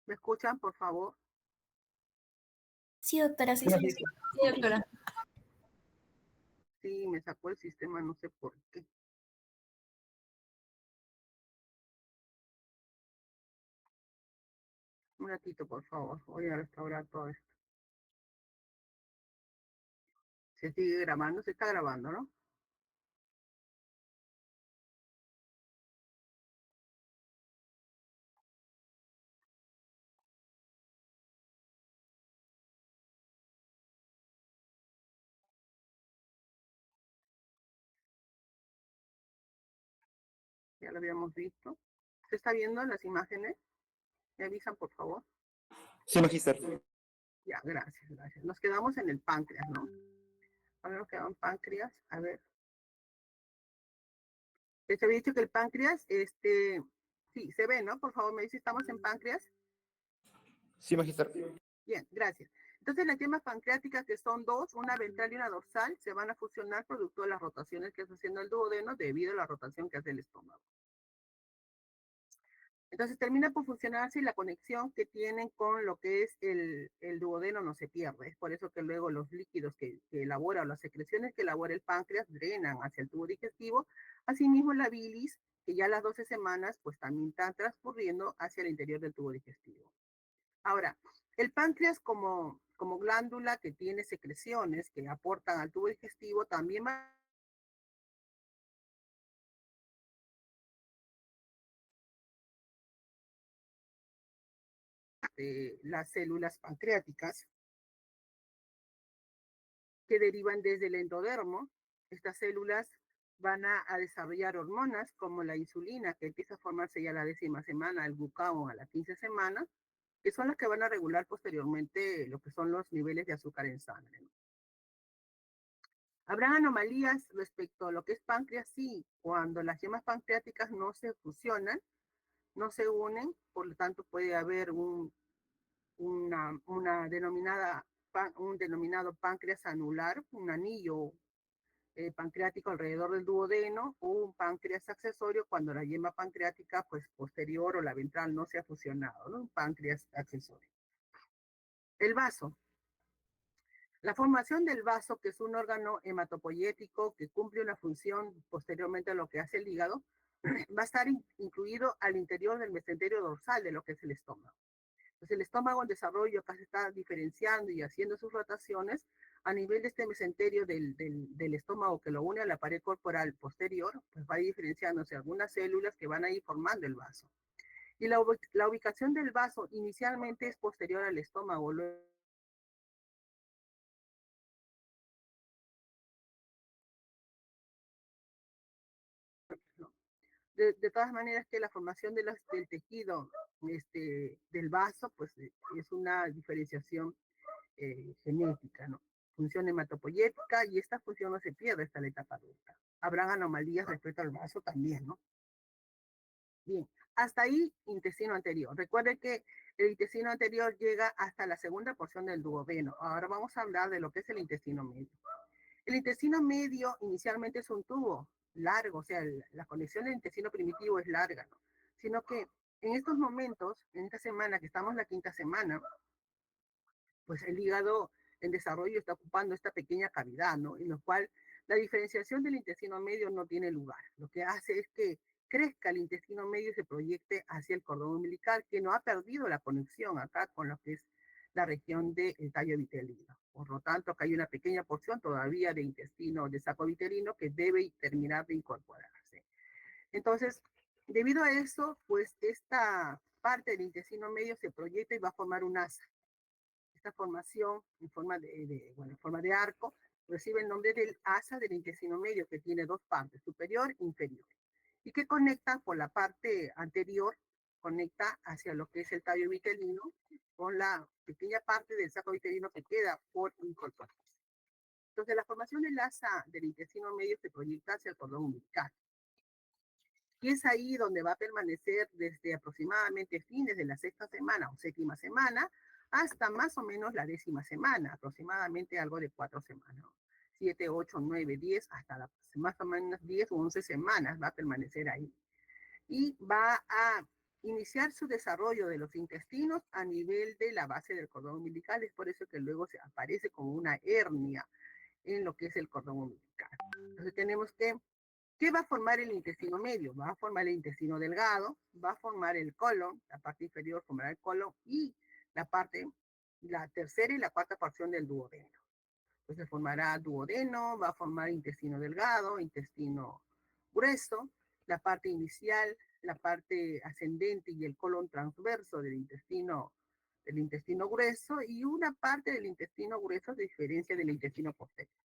¿Me escuchan, por favor? Sí, doctora, sí, sí. Sí, doctora. Sí, me sacó el sistema, no sé por qué. Un ratito, por favor. Voy a restaurar todo esto. Se sigue grabando, se está grabando, ¿no? Ya lo habíamos visto. ¿Se está viendo las imágenes? ¿Me avisan, por favor? Sí, magíster. Ya, gracias, gracias. Nos quedamos en el páncreas, ¿no? Ahora nos queda en páncreas. A ver. Les había dicho que el páncreas, sí, se ve, ¿no? Por favor, me dice, ¿estamos en páncreas? Sí, magíster. Bien, gracias. Entonces, las yemas pancreáticas, que son dos, una ventral y una dorsal, se van a fusionar producto de las rotaciones que está haciendo el duodeno debido a la rotación que hace el estómago. Entonces termina por funcionarse y la conexión que tienen con lo que es el duodeno no se pierde. Es por eso que luego los líquidos que elabora o las secreciones que elabora el páncreas drenan hacia el tubo digestivo. Asimismo la bilis, que ya a las 12 semanas pues también está transcurriendo hacia el interior del tubo digestivo. Ahora, el páncreas como glándula que tiene secreciones que aportan al tubo digestivo también va las células pancreáticas que derivan desde el endodermo. Estas células van a desarrollar hormonas como la insulina, que empieza a formarse ya a la 10ª semana, el glucagón a la 15 semana, que son las que van a regular posteriormente lo que son los niveles de azúcar en sangre, ¿no? ¿Habrá anomalías respecto a lo que es páncreas? Sí, cuando las yemas pancreáticas no se fusionan, no se unen, por lo tanto puede haber una denominada, un denominado páncreas anular, un anillo pancreático alrededor del duodeno, o un páncreas accesorio cuando la yema pancreática pues posterior o la ventral no se ha fusionado, ¿no? Un páncreas accesorio. El vaso. La formación del vaso, que es un órgano hematopoyético que cumple una función posteriormente a lo que hace el hígado, va a estar incluido al interior del mesenterio dorsal de lo que es el estómago. Entonces el estómago en desarrollo acá se está diferenciando y haciendo sus rotaciones a nivel de este mesenterio del estómago que lo une a la pared corporal posterior, pues va diferenciándose algunas células que van a ir formando el vaso. Y la ubicación del vaso inicialmente es posterior al estómago, luego ¿no? De todas maneras que la formación del tejido del vaso pues es una diferenciación genética, ¿no? función hematopoyética, y esta función no se pierde hasta la etapa adulta. Habrán anomalías respecto al vaso también, ¿no? Bien, hasta ahí intestino anterior. Recuerde que el intestino anterior llega hasta la segunda porción del duodeno. Ahora vamos a hablar de lo que es el intestino medio. El intestino medio inicialmente es un tubo largo, o sea, la conexión del intestino primitivo es larga, ¿no? Sino que en estos momentos, en esta semana, que estamos en la 5ª semana, pues el hígado en desarrollo está ocupando esta pequeña cavidad, ¿no? En lo cual la diferenciación del intestino medio no tiene lugar. Lo que hace es que crezca el intestino medio y se proyecte hacia el cordón umbilical, que no ha perdido la conexión acá con lo que es la región del tallo vitelino. Por lo tanto, acá hay una pequeña porción todavía de intestino, de saco vitelino, que debe terminar de incorporarse. Entonces, debido a eso, pues esta parte del intestino medio se proyecta y va a formar un asa. Esta formación en forma en forma de arco recibe el nombre del asa del intestino medio, que tiene dos partes, superior e inferior, y que conecta por la parte anterior, conecta hacia lo que es el tallo vitelino con la pequeña parte del saco vitelino que queda por incorporarse. Entonces, la formación del asa del intestino medio se proyecta hacia el cordón umbilical. Y es ahí donde va a permanecer desde aproximadamente fines de la 6ª semana o 7ª semana hasta más o menos la 10ª semana, aproximadamente algo de 4 semanas. 7, 8, 9, 10, hasta más o menos 10 o 11 semanas va a permanecer ahí. Y va a iniciar su desarrollo de los intestinos a nivel de la base del cordón umbilical. Es por eso que luego se aparece como una hernia en lo que es el cordón umbilical. Entonces tenemos que ¿qué va a formar el intestino medio? Va a formar el intestino delgado, va a formar el colon, la parte inferior formará el colon y la tercera y la cuarta porción del duodeno. Entonces formará duodeno, va a formar intestino delgado, intestino grueso, la parte inicial, la parte ascendente y el colon transverso del intestino grueso, y una parte del intestino grueso de diferencia del intestino posterior.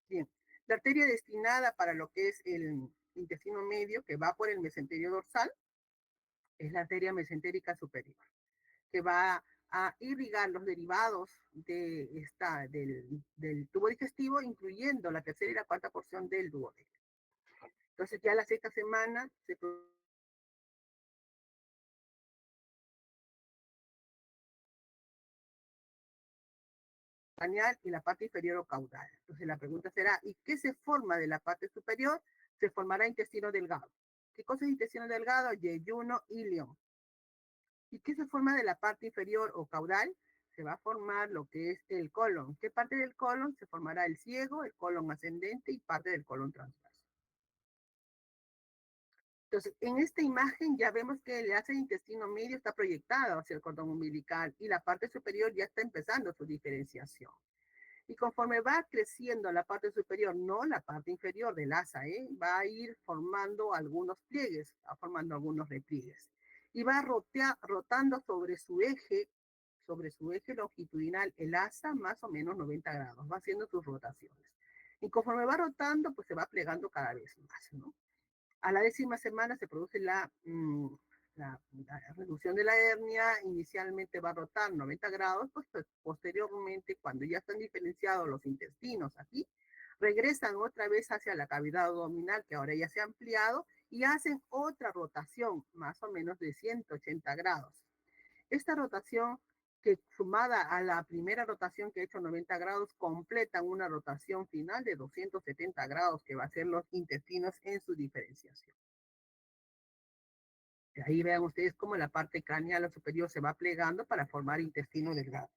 Bien, la arteria destinada para lo que es el intestino medio, que va por el mesenterio dorsal, es la arteria mesentérica superior, que va a irrigar los derivados del tubo digestivo, incluyendo la tercera y la cuarta porción del duodeno. Entonces, ya la 6ª semana se craneal y la parte inferior o caudal. Entonces la pregunta será, ¿y qué se forma de la parte superior? Se formará intestino delgado. ¿Qué cosa es intestino delgado? Yeyuno, ilion. ¿Y qué se forma de la parte inferior o caudal? Se va a formar lo que es el colon. ¿Qué parte del colon? Se formará el ciego, el colon ascendente y parte del colon transverso. Entonces, en esta imagen ya vemos que el asa de intestino medio está proyectado hacia el cordón umbilical y la parte superior ya está empezando su diferenciación. Y conforme va creciendo la parte superior, no la parte inferior del asa, va a ir formando algunos pliegues, va formando algunos repliegues. Y va rotando sobre su eje longitudinal el asa más o menos 90 grados, va haciendo sus rotaciones. Y conforme va rotando, pues se va plegando cada vez más, ¿no? A la 10ª semana se produce la reducción de la hernia. Inicialmente va a rotar 90 grados, pues posteriormente, cuando ya están diferenciados los intestinos aquí, regresan otra vez hacia la cavidad abdominal, que ahora ya se ha ampliado, y hacen otra rotación, más o menos de 180 grados. Esta rotación, que sumada a la primera rotación que he hecho 90 grados, completan una rotación final de 270 grados, que va a ser los intestinos en su diferenciación. Ahí vean ustedes cómo la parte craneal superior se va plegando para formar intestino delgado.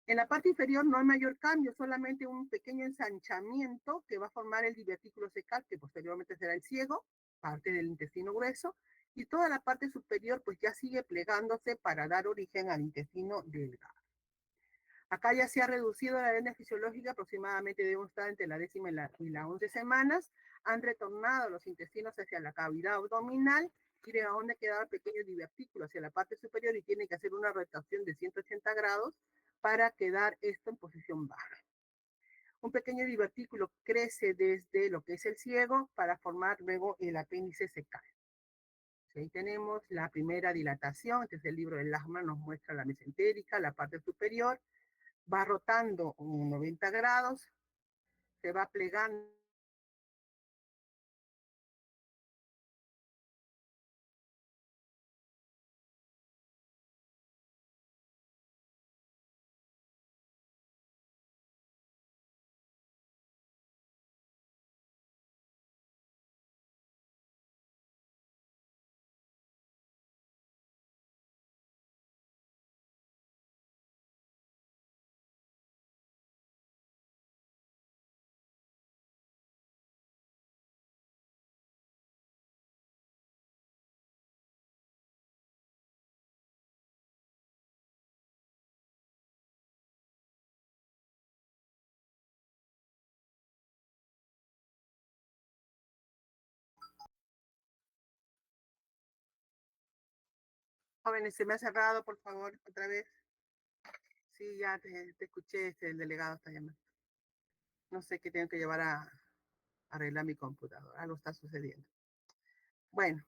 En la parte inferior no hay mayor cambio, solamente un pequeño ensanchamiento que va a formar el divertículo cecal, que posteriormente será el ciego, parte del intestino grueso, y toda la parte superior pues ya sigue plegándose para dar origen al intestino delgado. Acá ya se ha reducido la hernia fisiológica, aproximadamente debemos estar entre la 10ª y la 11 semanas. Han retornado los intestinos hacia la cavidad abdominal y de donde quedaba el pequeño divertículo hacia la parte superior, y tiene que hacer una rotación de 180 grados para quedar esto en posición baja. Un pequeño divertículo crece desde lo que es el ciego para formar luego el apéndice cecal. Ahí tenemos la primera dilatación. Este es el libro de Lachman, nos muestra la mesentérica, la parte superior. va rotando 90 grados, se va plegando Jóvenes, se me ha cerrado, por favor, otra vez. Sí, ya te escuché, el delegado está llamando. No sé qué tengo que llevar a arreglar mi computadora. Algo está sucediendo. Bueno,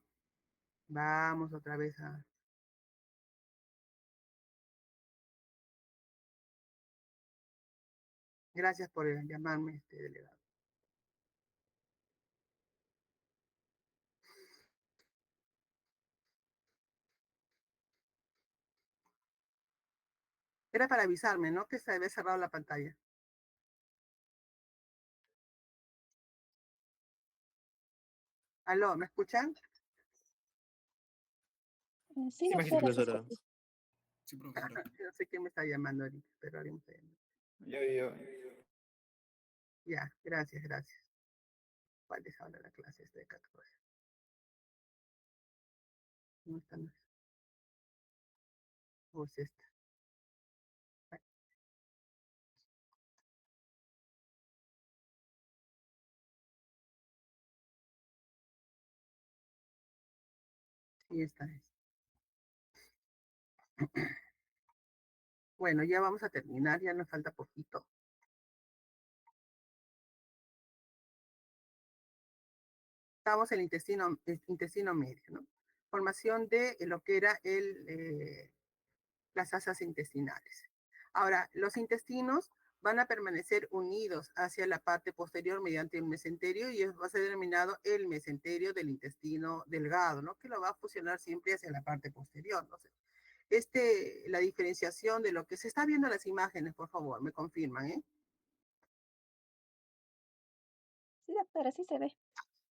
vamos otra vez a... Gracias por llamarme, delegado. Era para avisarme, ¿no? Que se había cerrado la pantalla. Aló, ¿me escuchan? Sí, Sí, doctora, se profesora. escucha. Sí, profesora. No sé quién me está llamando ahorita, pero alguien me está llamando. Yo. Ya, gracias, gracias. ¿Cuál es ahora la clase de 14? No está, no es. O es esta. Sí, esta es. Bueno, ya vamos a terminar, ya nos falta poquito. Estamos en el intestino medio, ¿no? Formación de lo que era las asas intestinales. Ahora, los intestinos van a permanecer unidos hacia la parte posterior mediante un mesenterio y va a ser denominado el mesenterio del intestino delgado, ¿no? Que lo va a fusionar siempre hacia la parte posterior, ¿no? La diferenciación de lo que se está viendo en las imágenes, por favor, me confirman, ¿eh? Sí, doctora, sí se ve.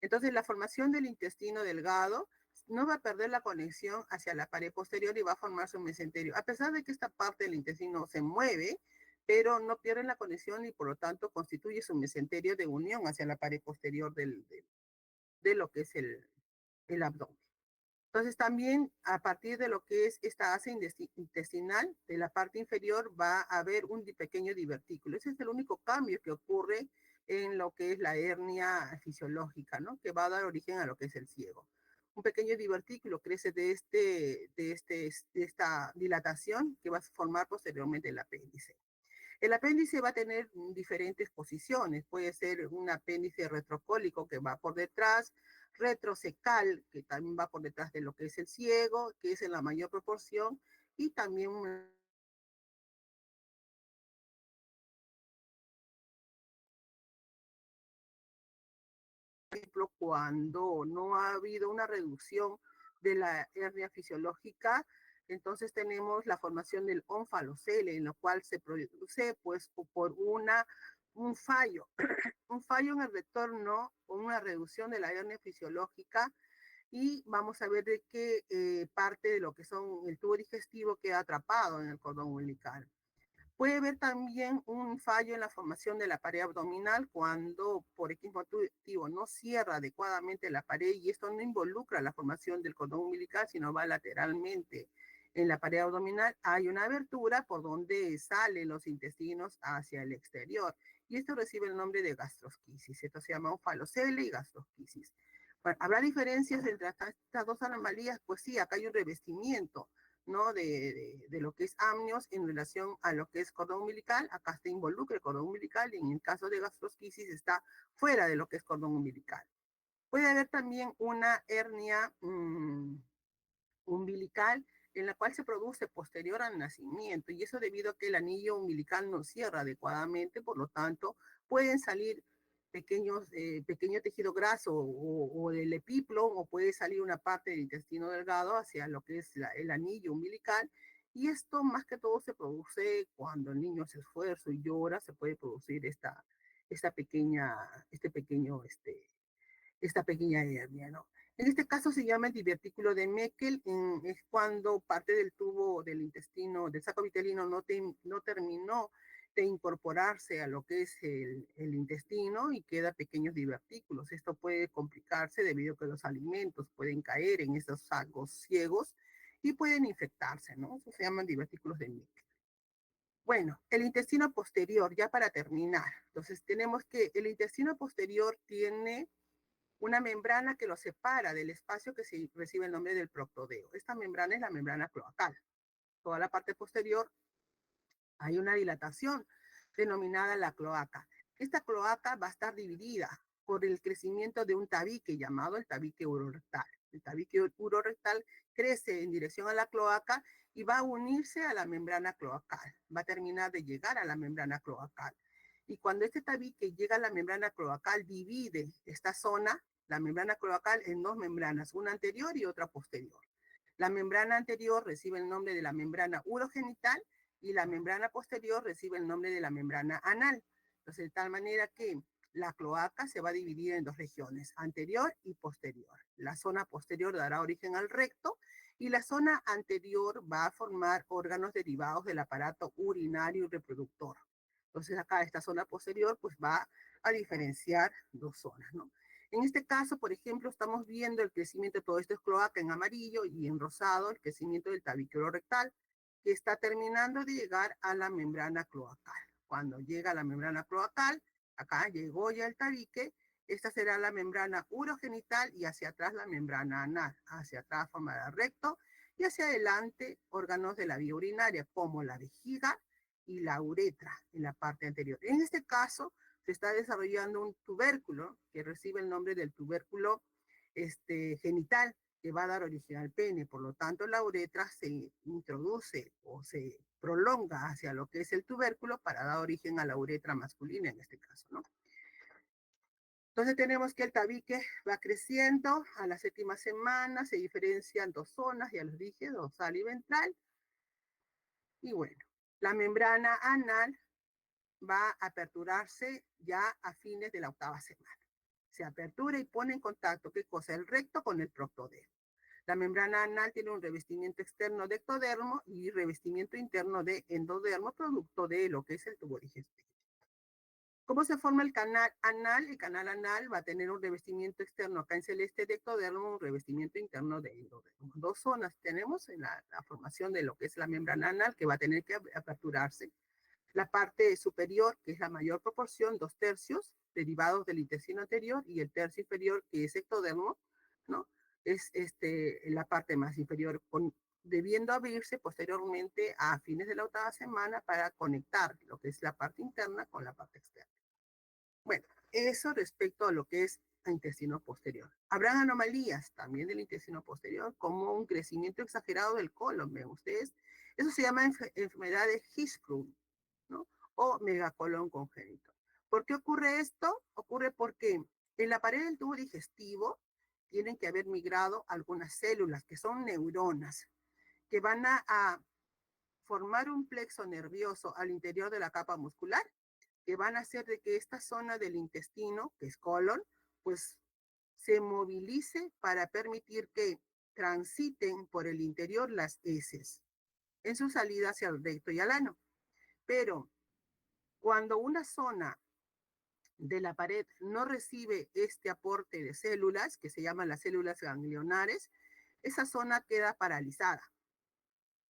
Entonces, la formación del intestino delgado no va a perder la conexión hacia la pared posterior y va a formarse un mesenterio. A pesar de que esta parte del intestino se mueve, pero no pierde la conexión y por lo tanto constituye su mesenterio de unión hacia la pared posterior de lo que es el abdomen. Entonces también a partir de lo que es esta asa intestinal, de la parte inferior va a haber un pequeño divertículo. Ese es el único cambio que ocurre en lo que es la hernia fisiológica, ¿no? Que va a dar origen a lo que es el ciego. Un pequeño divertículo crece de esta dilatación que va a formar posteriormente el apéndice. El apéndice va a tener diferentes posiciones. Puede ser un apéndice retrocólico que va por detrás, retrocecal, que también va por detrás de lo que es el ciego, que es en la mayor proporción, y también un ejemplo, cuando no ha habido una reducción de la hernia fisiológica, entonces tenemos la formación del onfalocele, en lo cual se produce pues por un fallo, un fallo en el retorno o una reducción de la hernia fisiológica y vamos a ver de qué parte de lo que son el tubo digestivo queda atrapado en el cordón umbilical. Puede haber también un fallo en la formación de la pared abdominal cuando por X motivo no cierra adecuadamente la pared y esto no involucra la formación del cordón umbilical, sino va lateralmente en la pared abdominal. Hay una abertura por donde salen los intestinos hacia el exterior y esto recibe el nombre de gastrosquisis. Esto se llama onfalocele y gastrosquisis. Bueno, ¿habrá diferencias entre estas dos anomalías? Pues sí, acá hay un revestimiento, ¿no? De lo que es amnios en relación a lo que es cordón umbilical. Acá se involucra el cordón umbilical y en el caso de gastrosquisis está fuera de lo que es cordón umbilical. Puede haber también una hernia umbilical en la cual se produce posterior al nacimiento, y eso debido a que el anillo umbilical no cierra adecuadamente, por lo tanto, pueden salir pequeño tejido graso o del epiplo, o puede salir una parte del intestino delgado hacia lo que es el anillo umbilical, y esto más que todo se produce cuando el niño se esfuerza y llora, se puede producir esta pequeña, esta pequeña hernia, ¿no? En este caso se llama el divertículo de Meckel, es cuando parte del tubo del intestino, del saco vitelino no terminó de incorporarse a lo que es el intestino y queda pequeños divertículos. Esto puede complicarse debido a que los alimentos pueden caer en esos sacos ciegos y pueden infectarse, ¿no? Eso se llaman divertículos de Meckel. Bueno, el intestino posterior, ya para terminar. Entonces tenemos que el intestino posterior tiene una membrana que lo separa del espacio que se recibe el nombre del proctodeo. Esta membrana es la membrana cloacal. Toda la parte posterior hay una dilatación denominada la cloaca. Esta cloaca va a estar dividida por el crecimiento de un tabique llamado el tabique urorectal. El tabique urorectal crece en dirección a la cloaca y va a unirse a la membrana cloacal. Va a terminar de llegar a la membrana cloacal. Y cuando este tabique llega a la membrana cloacal, divide esta zona, la membrana cloacal, en dos membranas, una anterior y otra posterior. La membrana anterior recibe el nombre de la membrana urogenital y la membrana posterior recibe el nombre de la membrana anal. Entonces, de tal manera que la cloaca se va a dividir en dos regiones, anterior y posterior. La zona posterior dará origen al recto y la zona anterior va a formar órganos derivados del aparato urinario y reproductor. Entonces, acá esta zona posterior pues va a diferenciar dos zonas, ¿no? En este caso, por ejemplo, estamos viendo el crecimiento de todo esto es cloaca en amarillo y en rosado el crecimiento del tabique rectal, que está terminando de llegar a la membrana cloacal. Cuando llega a la membrana cloacal, acá llegó ya el tabique, esta será la membrana urogenital y hacia atrás la membrana anal. Hacia atrás formará recto y hacia adelante órganos de la vía urinaria como la vejiga y la uretra en la parte anterior. En este caso, se está desarrollando un tubérculo que recibe el nombre del tubérculo genital, que va a dar origen al pene. Por lo tanto, la uretra se introduce o se prolonga hacia lo que es el tubérculo para dar origen a la uretra masculina en este caso, ¿no? Entonces tenemos que el tabique va creciendo a la 7ª semana, se diferencian dos zonas, ya les dije, dorsal y ventral. Y bueno, la membrana anal va a aperturarse ya a fines de la 8ª semana. Se apertura y pone en contacto, ¿qué cosa? El recto con el proctodeo. La membrana anal tiene un revestimiento externo de ectodermo y revestimiento interno de endodermo, producto de lo que es el tubo digestivo. ¿Cómo se forma el canal anal? El canal anal va a tener un revestimiento externo acá en celeste de ectodermo, un revestimiento interno de endodermo. Dos zonas tenemos en la formación de lo que es la membrana anal, que va a tener que aperturarse. La parte superior, que es la mayor proporción, 2/3, derivados del intestino anterior, y el tercio inferior, que es ectodermo, ¿no? Es la parte más inferior, debiendo abrirse posteriormente a fines de la 8ª semana para conectar lo que es la parte interna con la parte externa. Bueno, eso respecto a lo que es el intestino posterior. Habrán anomalías también del intestino posterior, como un crecimiento exagerado del colon, ven ustedes. Eso se llama enfermedad de Hirschsprung, ¿no? O megacolon congénito. ¿Por qué ocurre esto? Ocurre porque en la pared del tubo digestivo tienen que haber migrado algunas células que son neuronas, que van a formar un plexo nervioso al interior de la capa muscular, que van a hacer de que esta zona del intestino, que es colon, pues se movilice para permitir que transiten por el interior las heces en su salida hacia el recto y al ano. Pero cuando una zona de la pared no recibe este aporte de células, que se llaman las células ganglionares, esa zona queda paralizada.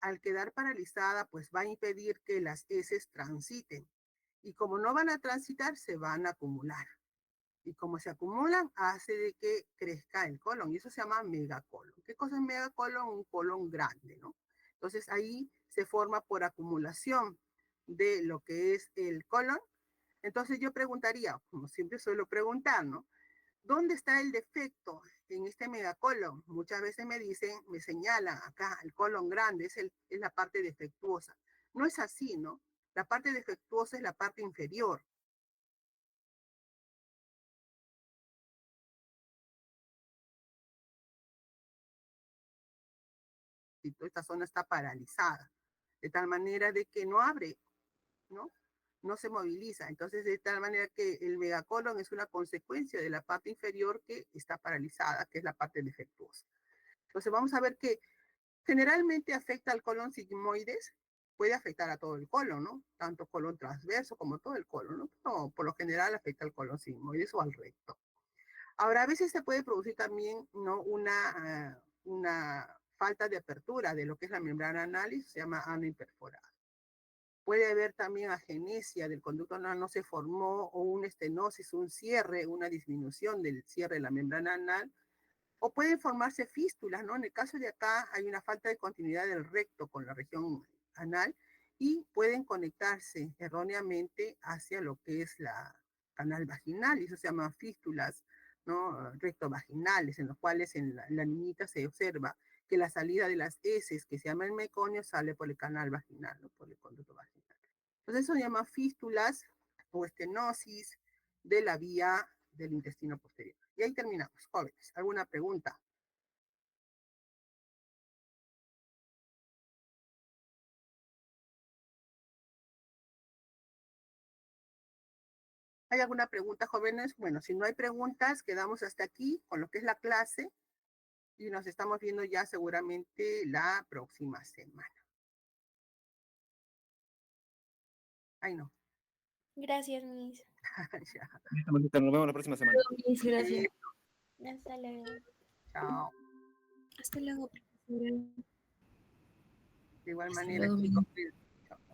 Al quedar paralizada, pues va a impedir que las heces transiten. Y como no van a transitar, se van a acumular. Y como se acumulan, hace de que crezca el colon. Y eso se llama megacolon. ¿Qué cosa es megacolon? Un colon grande, ¿no? Entonces ahí se forma por acumulación de lo que es el colon. Entonces yo preguntaría, como siempre suelo preguntar, ¿no? ¿Dónde está el defecto en este megacolon? Muchas veces me dicen, me señalan acá, el colon grande es la parte defectuosa. No es así, ¿no? La parte defectuosa es la parte inferior. Y toda esta zona está paralizada, de tal manera de que no abre, ¿no? No se moviliza. Entonces, de tal manera que el megacolon es una consecuencia de la parte inferior que está paralizada, que es la parte defectuosa. Entonces, vamos a ver que generalmente afecta al colon sigmoides, puede afectar a todo el colon, ¿no? Tanto colon transverso como todo el colon, ¿no? Pero por lo general afecta al colon sigmoides o al recto. Ahora, a veces se puede producir también, ¿no? Una falta de apertura de lo que es la membrana anal y se llama ano imperforado. Puede haber también agenesia del conducto anal, no se formó, o una estenosis, un cierre, una disminución del cierre de la membrana anal, o pueden formarse fístulas, ¿no? En el caso de acá hay una falta de continuidad del recto con la región anal y pueden conectarse erróneamente hacia lo que es la canal vaginal, y eso se llama fístulas, ¿no? Rectovaginales, en los cuales en la niñita se observa que la salida de las heces, que se llama el meconio, sale por el canal vaginal, ¿no? Por el conducto vaginal. Entonces eso se llama fístulas o estenosis de la vía del intestino posterior. Y ahí terminamos, jóvenes. ¿Alguna pregunta? ¿Hay alguna pregunta, jóvenes? Bueno, si no hay preguntas, quedamos hasta aquí con lo que es la clase y nos estamos viendo ya seguramente la próxima semana. Ay, no. Gracias, Miss. Ya. Listo, nos vemos la próxima semana. Miss, gracias. Hasta luego. Chao. Hasta luego, profesora. De igual Hasta manera, luego, chicos, Miss.